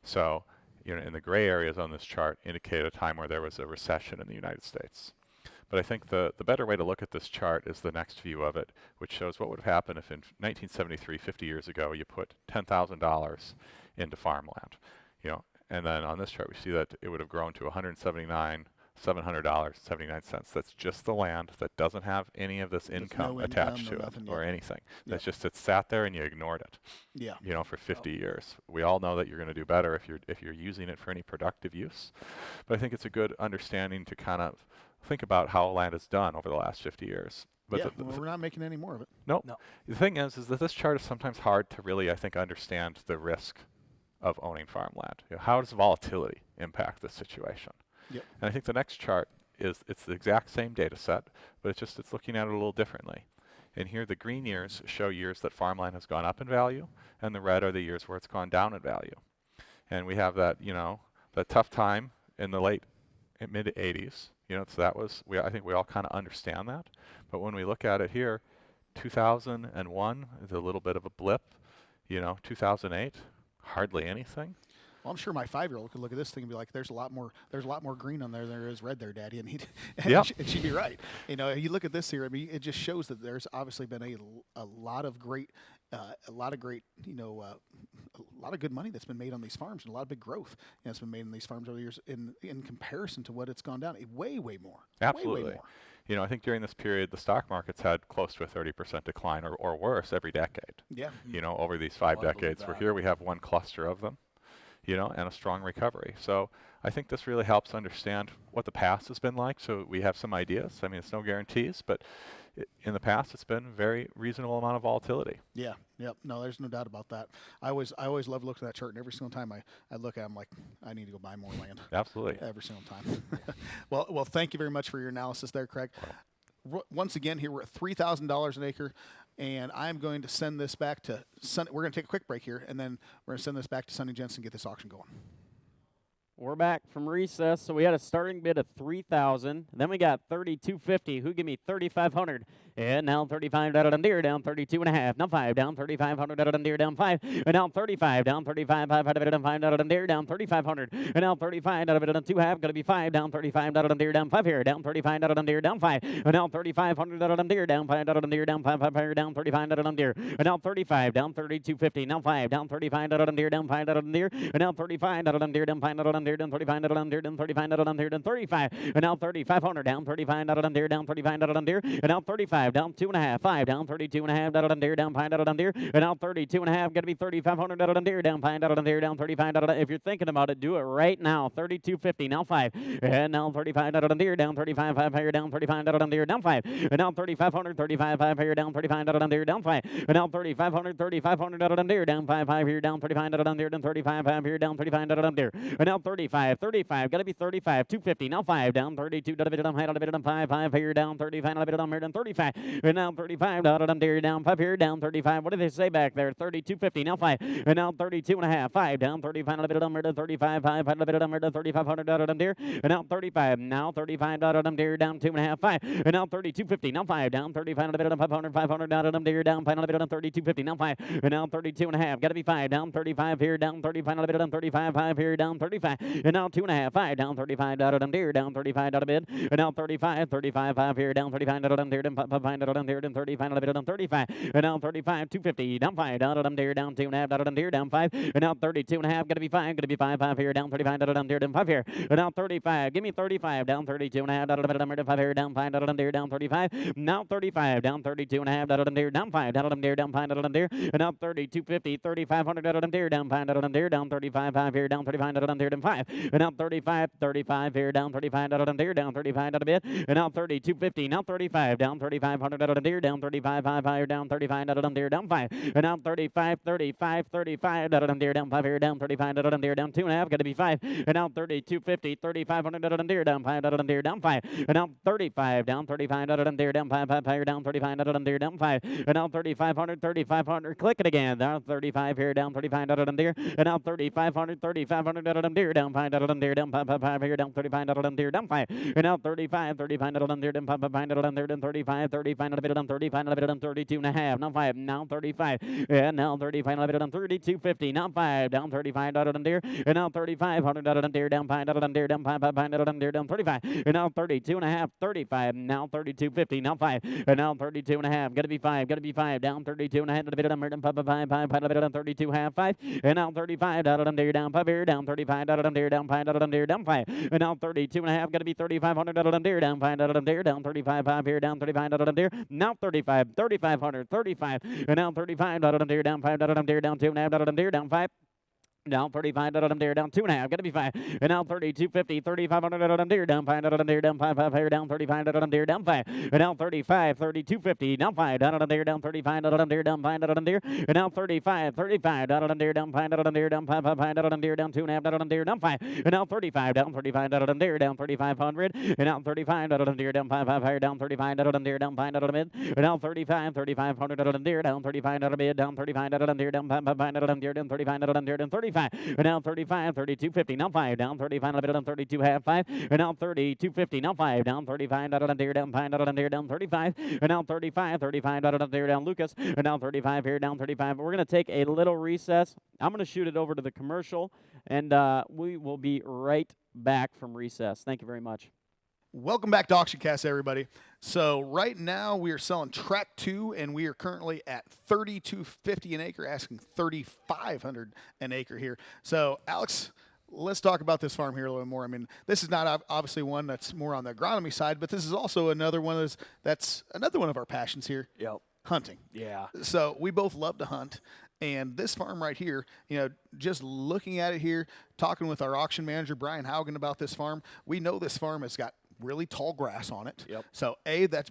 So in the gray areas on this chart indicate a time where there was a recession in the United States. But I think the better way to look at this chart is the next view of it, which shows what would have happened if in 1973, 50 years ago, you put $10,000 into farmland. And then on this chart we see that it would have grown to $179,000 $700.79. That's just the land that doesn't have any of this income no attached income, to no it nothing, or yeah. anything. Yeah. That's just, it sat there and you ignored it, Yeah. you know, for 50 years. We all know that you're going to do better if you're using it for any productive use. But I think it's a good understanding to kind of think about how land is done over the last 50 years. But Yeah, well, we're not making any more of it. Nope. No. The thing is that this chart is sometimes hard to really, I think, understand the risk of owning farmland. You know, how does volatility impact this situation? Yep. And I think the next chart it's the exact same data set, but it's looking at it a little differently. And here the green years show years that farmland has gone up in value, and the red are the years where it's gone down in value. And we have that, you know, that tough time in the mid 80s. You know, so I think we all kind of understand that. But when we look at it here, 2001 is a little bit of a blip. You know, 2008, hardly anything. Well, I'm sure my 5-year-old could look at this thing and be like, "There's a lot more green on there than there is red there, Daddy," and and she'd be right. You know, you look at this here. I mean, it just shows that there's obviously been a lot of great, you know, a lot of good money that's been made on these farms, and a lot of big growth that's been made on these farms over the years in comparison to what it's gone down. Way more. Absolutely. Way more. You know, I think during this period, the stock market's had close to a 30% decline or worse every decade. Yeah. You know, over these 5 decades. Where here we have one cluster of them, you know, and a strong recovery. So I think this really helps understand what the past has been like, so we have some ideas. I mean, it's no guarantees, but in the past, it's been very reasonable amount of volatility. Yeah. Yep. No, there's no doubt about that. I always love looking at that chart, and every single time I look at it, I'm like, I need to go buy more land. Absolutely. Every single time. Well, thank you very much for your analysis there, Craig. Once again, here we're at $3,000 an acre, and I'm going to send this back to Sunny. We're going to take a quick break here, and then we're going to send this back to Sunny Jensen and get this auction going. We're back from recess, so we had a starting bid of $3,000. Then we got $3,250. Who give me $3,500? And now 35 down deer down 32 and a half. Now 5 down 3,500 down deer down 5. And now 35 down 35 500 down 5 down deer down 3,500. And now 35 down 2 half. Gonna be 5 down 35 down deer down 5 here down 35 down deer down 5. And now 3,500 down deer down 5 down deer down 5 here down 35 down deer. And now 35 down 32.50. Now 5 down 35 down deer down 5 down deer. And now 35 down deer down 5 down deer down 35 down deer down 35 down deer down 35. And now 3,500 down 35 down deer down 35 down deer. And now 35 down 2 and a half. 5 down 32 and a half down deer down 5 down deer. And now 32 and a half. Gonna be 3,500 down deer down 5 down deer down 35 down. If you're thinking about it, do it right now. 32.50. Now 5. And now 35 down deer down 35 5 here down 35 down deer down 5. And now 3,500 35 5 here down 35 down deer down 5. And now 3,500 down deer down 5 5 here down 35 down deer down 35 5 here down 35 down deer. And now 35 gotta be 35 250. Now 5 down 32 down high down 5 5 here down 35 down here down 35. And now 35 down deer down 5 here down 35. What did they say back there? 32.50. Now 5. And now 32 and a half. 5 down 35 down here down 35 5 down here down 3,500 down deer. And now 35. Now 35 down deer down 2 and a half. 5. And now 32.50. Now 5 down 35 down 500 down deer down 5 down 32.50. Now 5. And now 32 and a half. Gotta be 5 down 35 here down 35 down 35 5 here down 35. And now 2 and a half. 5 down 35 down deer down 35 down bid. And now 35 5 here down 35 down deer down 5 down deer down 35 down 35. And now 35 250. Down 5 down deer down 2 and a half down deer down 5. And now 32 and a half. Gotta be 5 5 here down 35 down deer down 5 here. And now 35. Give me 35 down 32 and a half down deer 5 here down 5 down deer down 35. Now 35 down 32 and a half down deer down 5 down deer down 5 down deer. And now 32.50. 3,500 down deer down 5 down deer down 35 5 here down 35 down deer down 5. And now 35 here down 35 down deer down 35 down bid. And now 32.50. Now 35 down 3,500 down deer down 35 5 here down 35 down deer down 5. And now 35 down deer down 5 here down 35 down deer down 2 and a half. Got to be 5. And now 32.50. 3,500 down deer down 5 down deer down 5. And now 35 down deer down 5 here down 35 down deer down 5. And now 3,500. Click it again. Now 35 here down 35 down deer. And now 3,500 down deer down 5 down deer down 5 here down 35 down deer down 5. And now 35 down deer down 5 down deer down 35 35, now bid it on 35, now bid it on 32 and a half, now 5, now 35, and now 35, now bid it on 32.50, now 5, down 35, down deer, and now 3500 down deer, down 5, down deer, down 5, 5, down deer, down 35, and now 32 and a half, 35, now 32.50, now 5, and now 32 and a half, gotta be 5, down 32 and a half, bid it on 5, 5, bid it on 32 half, 5, and now 35, down deer, down 5 here, down 35, down deer, down 5, down deer, down 5, and now 32 and a half, gotta be 3,500 down deer, down 5, down deer, down 35, 5 here, down 35, down deer, now 35, 3,500, 35, and now 35, down deer, down 5, down deer, down 2 and a half, down deer, down 5, down 35, down deer, down 2 and a half, gotta be 5, and now 32.50, 3,500 down deer, down 5, down 5, here, down 35, down deer, down 5, and now 35, 32.50, down 5, down deer, down 35, down deer, down 5, down deer, and now 35, down deer, down 5, down deer, down 5, down deer, down 2 and a half, down deer, down 5, and now 35, down deer, down 3,500, and now 35, down deer, down 5, here, down 35, down deer, down 5, down mid, and now 35, 3,500 down deer, down 35, down mid, down 35, down deer, down 5, down deer, down 35, down deer, down 35, and now 35, 32.50, now 5, down 35, down 32 half, 5, and now 32.50, now 5, down 35, down deer, down 5, down deer, down 35, and now 35, down deer, down Lucas, and now 35 here, down 35. We're going to take a little recess. I'm going to shoot it over to the commercial, and we will be right back from recess. Thank you very much. Welcome back to AuctionCast, everybody. So right now we are selling track 2, and we are currently at $32.50 an acre, asking $3,500 an acre here. So Alex, let's talk about this farm here a little more. I mean, this is not obviously one that's more on the agronomy side, but this is also another one that's another one of our passions here. Yep. Hunting. Yeah. So we both love to hunt. And this farm right here, you know, just looking at it here, talking with our auction manager, Brian Haugen, about this farm, we know this farm has got really tall grass on it. Yep. So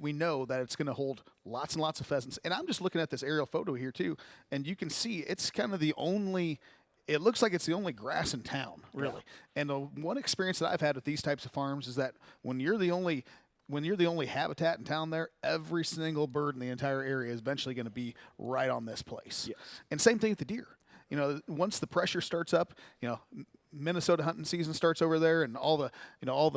we know that it's going to hold lots and lots of pheasants. And I'm just looking at this aerial photo here too, and you can see it's kind of it looks like it's the only grass in town, really. Yeah. And the one experience that I've had with these types of farms is that when you're the only habitat in town there, every single bird in the entire area is eventually going to be right on this place. Yes. And same thing with the deer. You know, once the pressure starts up, you know, Minnesota hunting season starts over there, and all the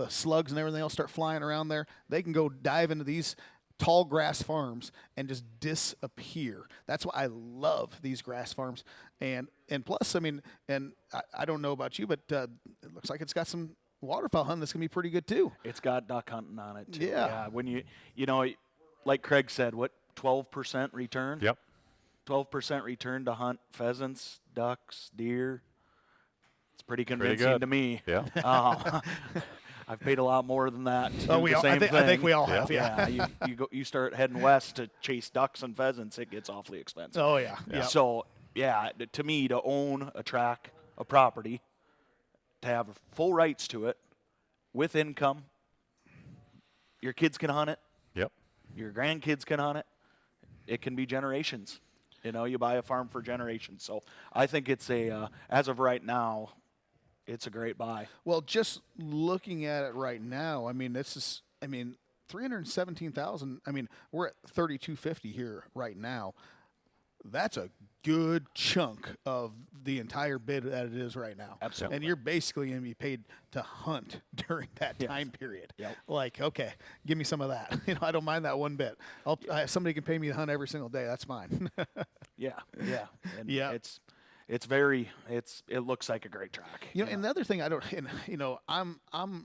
slugs and everything else start flying around there. They can go dive into these tall grass farms and just disappear. That's why I love these grass farms. And plus, I mean, and I don't know about you, but it looks like it's got some waterfowl hunting that's gonna be pretty good too. It's got duck hunting on it too. Yeah. When you know, like Craig said, what, 12% return? Yep. 12% return to hunt pheasants, ducks, deer. It's pretty convincing good. to me. Yeah. I've paid a lot more than that. To Oh, do we the all. same I think thing. we all have. Yeah. Yeah. You start heading west to chase ducks and pheasants, it gets awfully expensive. Oh yeah. Yeah. So yeah, to me, to own a tract, a property, to have full rights to it, with income, your kids can hunt it. Yep. Your grandkids can hunt it. It can be generations. You know, you buy a farm for generations. So I think it's as of right now, it's a great buy. Well, just looking at it right now, I mean, 317,000. I mean, we're at 32.50 here right now. That's a good chunk of the entire bid that it is right now. Absolutely. And you're basically going to be paid to hunt during that time period. Yep. Like, okay, give me some of that. You know, I don't mind that one bit. Somebody can pay me to hunt every single day. That's fine. Yeah. And Yeah. it looks like a great track. You know, and the other thing I'm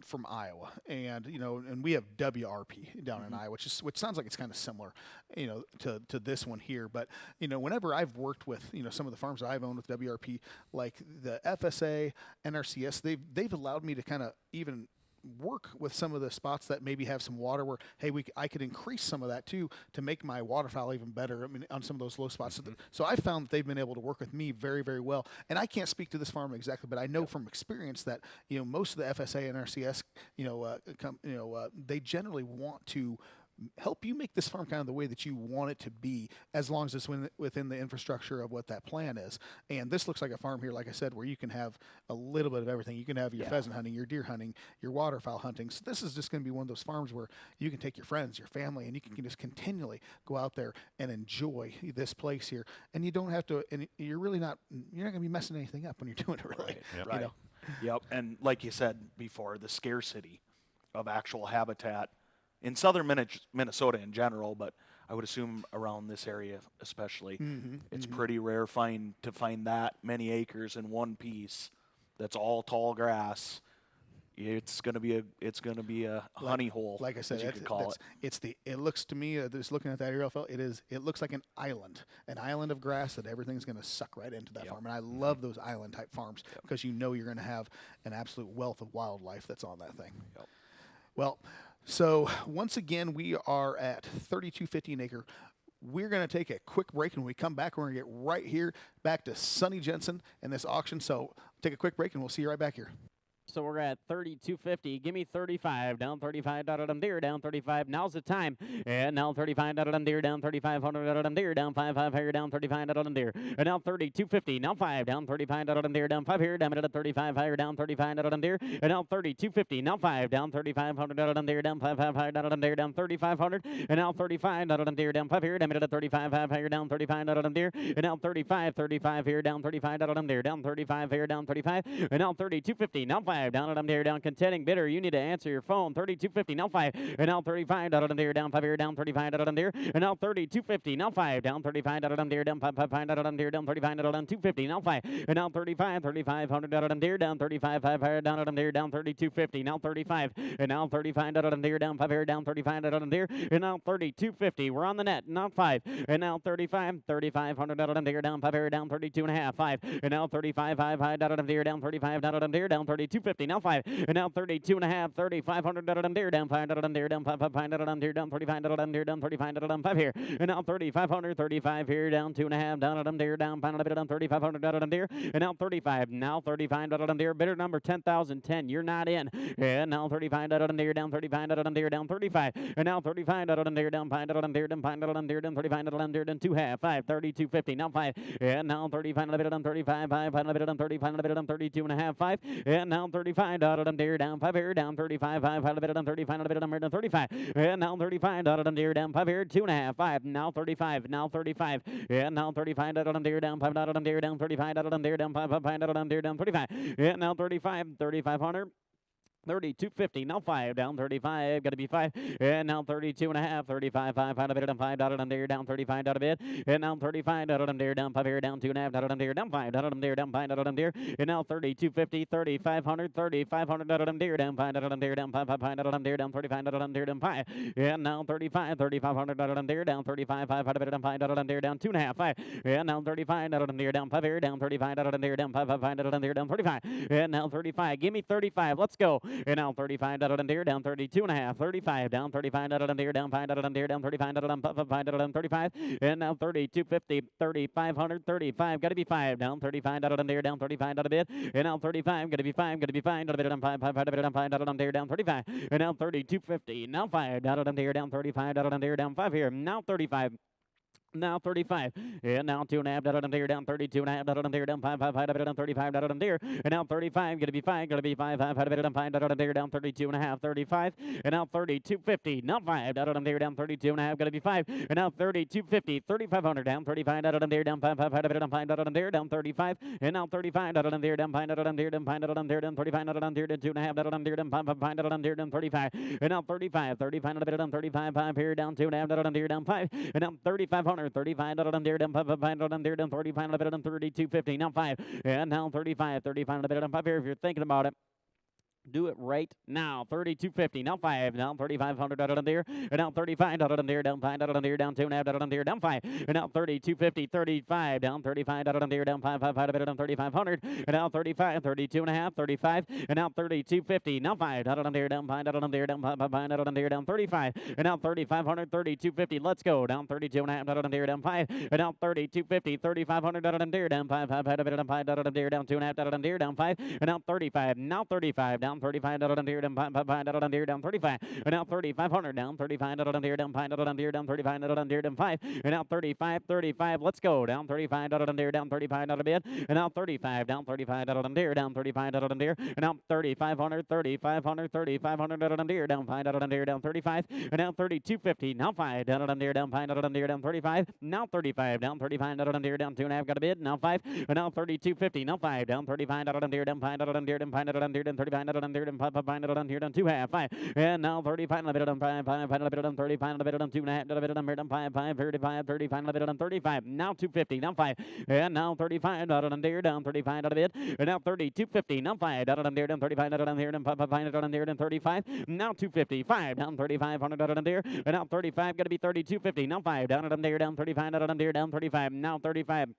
from Iowa, and we have WRP down in Iowa, which sounds like it's kind of similar, to this one here. But whenever I've worked with some of the farms that I've owned with WRP, like the FSA, NRCS, they've allowed me to kind of even work with some of the spots that maybe have some water where, hey, I could increase some of that too to make my waterfowl even better. I mean, on some of those low spots. So I found that they've been able to work with me very, very well. And I can't speak to this farm exactly, but I know from experience that most of the FSA and RCS, they generally want to help you make this farm kind of the way that you want it to be, as long as it's within the infrastructure of what that plan is. And this looks like a farm here, like I said, where you can have a little bit of everything. You can have your pheasant hunting, your deer hunting, your waterfowl hunting. So this is just going to be one of those farms where you can take your friends, your family, and you can just continually go out there and enjoy this place here. And you don't have to, and you're not going to be messing anything up when you're doing it, really. Right. Yep. Right. Yep. And like you said before, the scarcity of actual habitat in southern Minnesota in general, but I would assume around this area especially, it's pretty rare to find that many acres in one piece that's all tall grass. It's gonna be a honey hole, Like I said, as you could call it. It looks to me, just looking at that aerial photo, it looks like an island of grass that everything's going to suck right into that farm. And I love those island type farms because you know you're going to have an absolute wealth of wildlife that's on that thing. Yep. Well, so once again, we are at 3250 an acre. We're going to take a quick break, and when we come back, we're going to get right here back to Sonny Jensen and this auction. So take a quick break, and we'll see you right back here. So we're at 32.50. Give me 35. Down 35. Deer down 35. Now's the time. And now 35. Deer down 3,500. Deer down 5 here down 35. Deer. And now 32.50. Now 5 down 35. Deer down 5 here down at 35 higher down 35. Deer. And now 32.50. Now 5 down 3,500. Deer down 5 higher Deer down 3,500. And now 35. Deer down 5 here down at 35 higher down 35. Deer. And now 35 here down 35. Deer down 35 here down 35. And now 32.50. Now 5 down at Deer down contending bidder. You need to answer your phone. 32.50 now 5 and now 35 Deer down 5 here down 35 Deer and now 32.50 now 5 down 35 Deer down 5 Deer down 35 250 now 5 and now 3,500 Deer down 35 5 higher down Deer down 32.50 now 35 and now 35 Deer down 5 here down 35 Deer and now 32.50. We're on the net. Now 5 and now 3,500 Deer down 5 here down 32 and a half 5 and now 35 5 high Deer down 35 Deer down 32.50 now 5 and now 32 and a half 3,500 Deer down 5 Deer down 5 Deer down 35 Deer down 35 5 here and now 3,500 35 here down 2 and a half down Deer down 3,500 Deer and now 35 Deer bidder number 10,010. You're not in. And now 35 Deer down 35 Deer down 35 and now 35 Deer down 5 Deer down 35 Deer down 2 half 5 32.50 now 5 and now 35 down 35 5 35 down 32 and a half 5 and now 35 Deer down 5 here down 35 5 down 35 down 35 and now 35 Deer down 5 here 2 and a half 5 now 35 and now 35 Deer down 5 Deer down 35 Deer down 5 Deer down 35 and now 3,500 32.50 now 5 down 35 got to be 5 and now 32 and a half 35 5 out of it and 5 Deer down 35 out of it and now 35 Deer down 5 here down 2 and a half Deer down 5 Deer down 5 Deer and now 32.50 3,500 Deer down 5 Deer down 5 Deer down 35 Deer down 5 and now 35 3,500 Deer down 35 5 out of it and 5 Deer down 2 and a half 5 and now 35 Deer down 5 here down 35 Deer down 5 Deer down 35 and now 35. Give me 35. Let's go. And now 35 Deer down 32 and a half 35 down 35 Deer down 5 Deer down 35 35 and now 32.50 3,500 35 got to be 5 down 35 Deer down 35 out of it and now 35 got to be 5 down 5 Deer down 35 and now 32.50 now 5 Deer down 35 Deer down 5 here now 35 now 35 and now 2 and a half Deer down 32 and a half Deer down 5 down 35 Deer and now 35 gonna be 5 5 Deer down 32 and a half 35 and now 32.50 now 5 Deer down 32 and a half gonna be 5 and now 32.50 3,500 down 35 Deer down 5 Deer down 35 and now 35 Deer down 5 Deer down 35 Deer down 2 and a half Deer down 5 Deer down 35 and now 35 Deer down 35 5 here down 2 and a half Deer down 5 and now 3,500 35 Deer down 5 Deer down 35 32.50 now 5 and now 35 5 here if you're thinking about it. Do it right now. 32.50 now 5 down 3,500 Deer and now 35 Deer down 5 Deer down 2 and a half Deer down 5 and now 32.50 35 down 35 Deer down 5 down 3,500 and now 35 32 and a half 35 and now 32.50 now 5 Deer down 5 Deer down 5 Deer down 35 and now 3,500 32.50. Let's go down 32 and a half Deer down 5 and now 32.50 3,500 Deer down 5 Deer down 2 and a half Deer down 5 and now 35 now 35 down 35 Deer down 5 Deer down 35 and now 3,500 down 35 Deer down 5 Deer down 35 Deer down 5 and now 35 let's go down 35 Deer down 35 out of bid and now 35 down 35 Deer down 35 Deer and now 3,500 Deer down 5 Deer down 35 and now 32.50 now 5 Deer down 5 Deer down 35 now 35 down 35 Deer down 2 and a half got a bid now 5 and now 32.50 now 5 down 35 Deer down 5 Deer down 35 Deer down 35 down there, down 5, 5 down here, down 2.5, 5, and now 35, a bit down 5, 5, a bit down 35, a bit down 2.5, a bit down here, down 5, 5, 35, 35, a bit down 35, now 250, down 5, and now 35, down there, down 35, a bit, and now 30, 250, now 5, down there, down 35, down here, down 5, 5, down there, down 35, now 255, down 3,500, down there, and now 35, going to be 3250, now 5, down there, down 35, down there, down 35, now 35.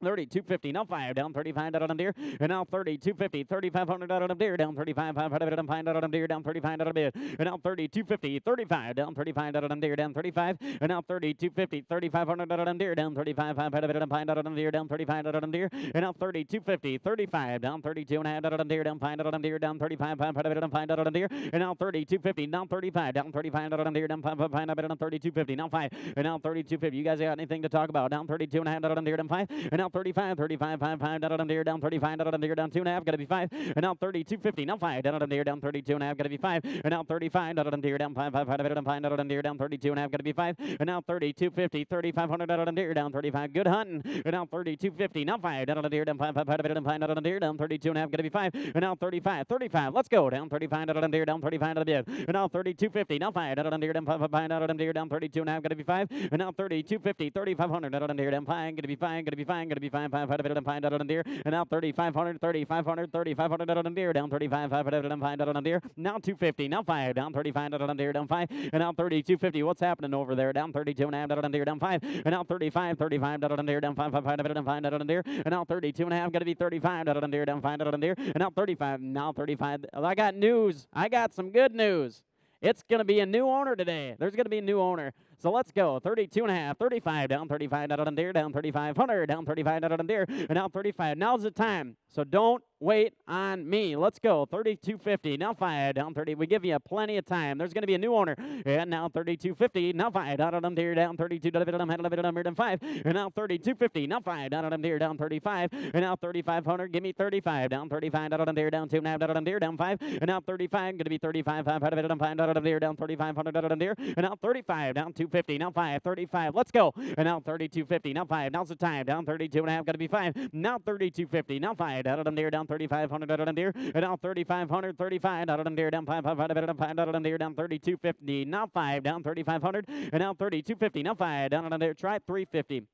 3250, now 5, down 35, down there, and now 3250, 3,500 down there, down 35, 500 down 5 down there, down 35 down there, and now 3250, 35, down 35 down there, down 35, and now 3250, 3,500 down there, down 35, 500 down 5 down there, down 35 down there, and now 3250, 35, down 32 and a half down there, down 5 down there, down 35, 500 down 5 down there, and now 3250, down 35, down 35 down there, down 5 down 3250, now 5, and now 3250. You guys got anything to talk about? Down 32 and a half down there, down 5, and now 35, 35, 5, 5, down there, down 35, down there, down 2.5, gotta be 5, and now 3250, now 5, down there, down 32 and a half, gotta be 5, and now 35, down there, down 5, 5, down 5, down there, down 32 and a half, gotta be 5, and now 3250, 3,500 down there, down 35, good hunting, and now 3250, now 5, down there, down 5, 5, down 5, down there, down 32 and a half, gotta be 5, and now 35, 35, let's go, down 35, down there, down 35, down there, and now 3250, now 5, down there, down 5, 5, down there, down 32 and a half, gotta be 5, and now 3250, 3,500 down there, down 5, gotta be 5, gotta be 5, gotta be 5, 5, down 5 down there, and now 3,500, 3,500, 3,500 down there, down 35, 5 down 5 down there, now 250, now 5, down 35 down there, down 5, and now 3250. What's happening over there? Down 32 and a half down there, down 5, and now 35, 35 down there, down 5, 5 down 5 down there, and now 32 and a half, got to be 35 down there, down 5 down there, and now 35, now 35. I got news. I got some good news. It's going to be a new owner today. There's going to be a new owner. So let's go. 32 and a half, 35, down 35 down there, down 3,500, down 35 down there, and now 35. Now's the time. So don't wait on me. Let's go. 3250, now 5, down 30. We give you plenty of time. There's going to be a new owner. And now 3250, now 5, down there, down 32, down 5, and now 3250, now 5, down there, down 35, and now 3,500, give me 35, down 35, down there, down 2.5, down there, down 5, and now 35, going to be 35, 5, down 5, down there, down 3,500, down there, and now 35, down 250, now 5, 35, let's go, and now 3250, now 5, now's the time, down 32 and a half, got to be 5, now 3250, now 5, down there, down 3,500, down there, and now 3,500, 35, down there, down 5, 5, down there, down 3250, now 5, down 3,500, and now 3250, now 5, down there, try 350.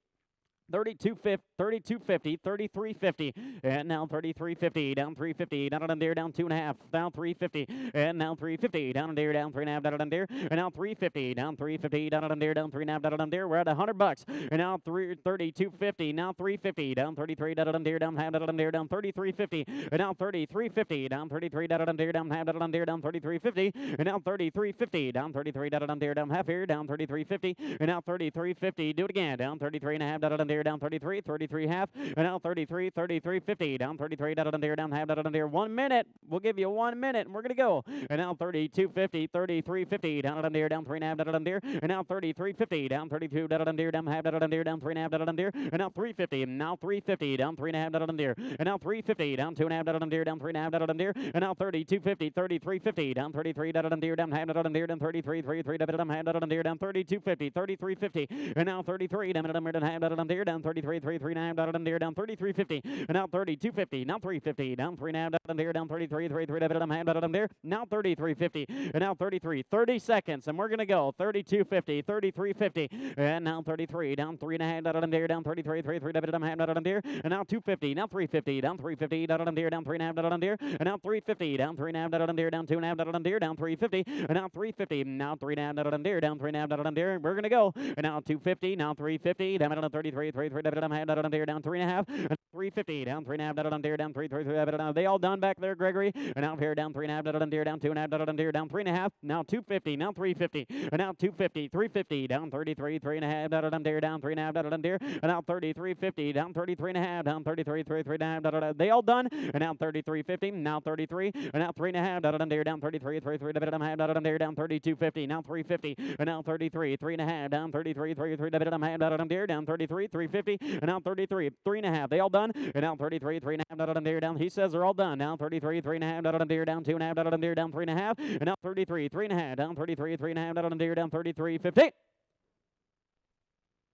3250, 3350, and now 3350, down 350, down there, down 2.5, down 350, and now 350, down there, down 3.5, down there, and now 350, down 350, down there, down 3.5, down there. We're at $100, and now 3250, now 350, down 33, down there, down half, down there, down 3350, and now 3350, down 33, down there, down half, down there, down 3350, and now 3350, down 33, down there, down half here, down 3350, and now 3350. Do it again, down 33 and a half, down there, down 33, 33 half, and now 33, 3350, down 33, down there, down half, down there. 1 minute. We'll give you 1 minute, and we're gonna go. And now 3250, 3350, down there, down 3.5, down there, and now 3350, down 32, down there, down half, down there, down 3.5, down there, and now 350, now 350, down 3.5, down there, and now 350, down 2.5, down there, down 3.5, down there, and now 3250, 3350, down 33, down there, down half, down there, down 33, 33, down half, down there, down 3250, 3350, and now 33, down half, down there, down 33, 3.5, down there, down 3350, and now 3250, now 350, down 3.5, down there, down 33, 33, down half, down there, now 3350, and now 33, 30 seconds, and we're gonna go 3250, 3350, and now 33, down 3.5, down there, down 33, 33, down half, down there, and now 250, now 350, down 350, down there, down 3.5, down there, and now 350, down 3.5, down there, down 2.5, down there, down 350, and now 350, now 3.5, down there, down 3.5, down there, we're gonna go, and now 250, now 350, down 33, 33, down half, down there, down 3.5, and 350, down 3.5, down there, down 3, 3, 3, down. They all done back there, Gregory, and out here, down 3.5, down there, down 2.5, down there, down 3.5, now 250, now 350, and now 250, 350, down 33, 3.5, down there, down 3.5, down there, and now 3350, down 33.5, down 33, 3.5, down. They all done, and now 3350, now 33, and now 3.5, down there, down 33, 3, down there, down 3250, now 350, and now 33, 3.5, down 33, 3, down there, down 33, 350, and now 33, 3.5. They all done, and now 33, 3.5, down there, down. He says they're all done. Now 33, 3.5, down there, down 2.5, down there, down 3.5, and now 33, 3.5, down 33, 3.5, down there, down 33.50.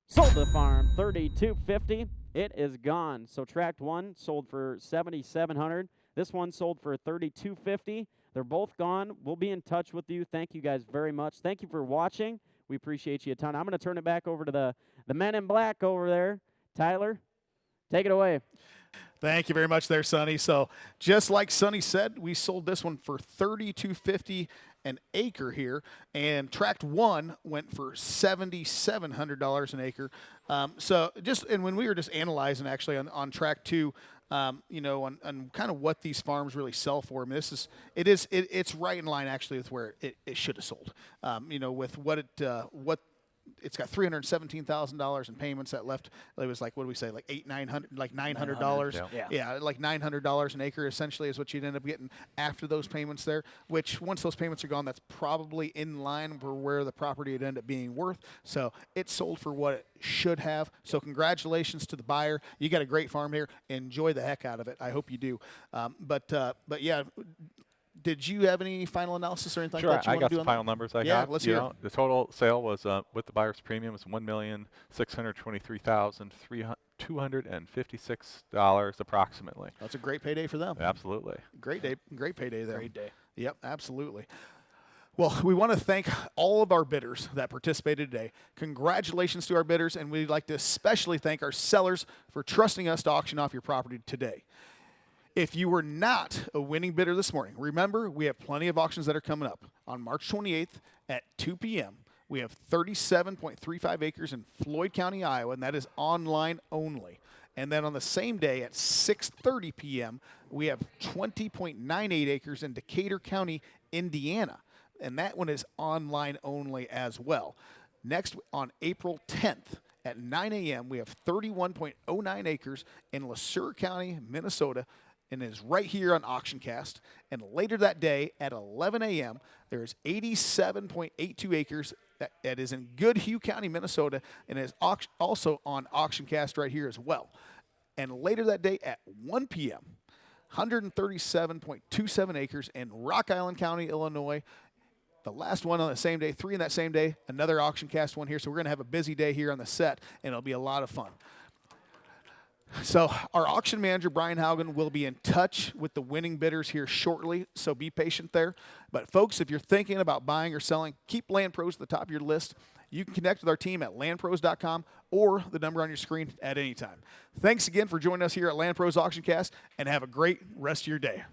Sold the farm, 32.50. It is gone. So tract 1 sold for $7,700. This one sold for $32.50. They're both gone. We'll be in touch with you. Thank you guys very much. Thank you for watching. We appreciate you a ton. I'm going to turn it back over to the men in black over there. Tyler, take it away. Thank you very much there, Sonny. So just like Sonny said, we sold this one for $32.50 an acre here, and tract 1 went for $7,700 an acre. And when we were just analyzing actually on tract 2, you know, on kind of what these farms really sell for. I mean, it's right in line actually with where it should have sold. You know, with what it's got $317,000 in payments that left. It was like, what do we say, like $900, yeah, like $900 an acre essentially is what you'd end up getting after those payments there. Which once those payments are gone, that's probably in line for where the property would end up being worth. So it sold for what it should have. So congratulations to the buyer. You got a great farm here. Enjoy the heck out of it. I hope you do. But yeah. Did you have any final analysis or anything Sure, like that you I want got to do the on final that? numbers I Yeah, got. let's You hear know, it. the total sale was with the buyer's premium was $1,623,256 approximately. That's a great payday for them. Absolutely. Great payday there. Great day. Yep, absolutely. Well, we want to thank all of our bidders that participated today. Congratulations to our bidders, and we'd like to especially thank our sellers for trusting us to auction off your property today. If you were not a winning bidder this morning, remember we have plenty of auctions that are coming up. On March 28th at 2 p.m., we have 37.35 acres in Floyd County, Iowa, and that is online only. And then on the same day at 6:30 p.m., we have 20.98 acres in Decatur County, Indiana, and that one is online only as well. Next, on April 10th at 9 a.m., we have 31.09 acres in LeSueur County, Minnesota, and is right here on AuctionCast. And later that day at 11 a.m., there is 87.82 acres that is in Goodhue County, Minnesota, and is also on AuctionCast right here as well. And later that day at 1 p.m., 137.27 acres in Rock Island County, Illinois. The last one on the same day, 3 in that same day, another AuctionCast one here. So we're going to have a busy day here on the set, and it'll be a lot of fun. So our auction manager, Brian Haugen, will be in touch with the winning bidders here shortly, so be patient there. But folks, if you're thinking about buying or selling, keep LandProz at the top of your list. You can connect with our team at landproz.com or the number on your screen at any time. Thanks again for joining us here at LandProz AuctionCast, and have a great rest of your day.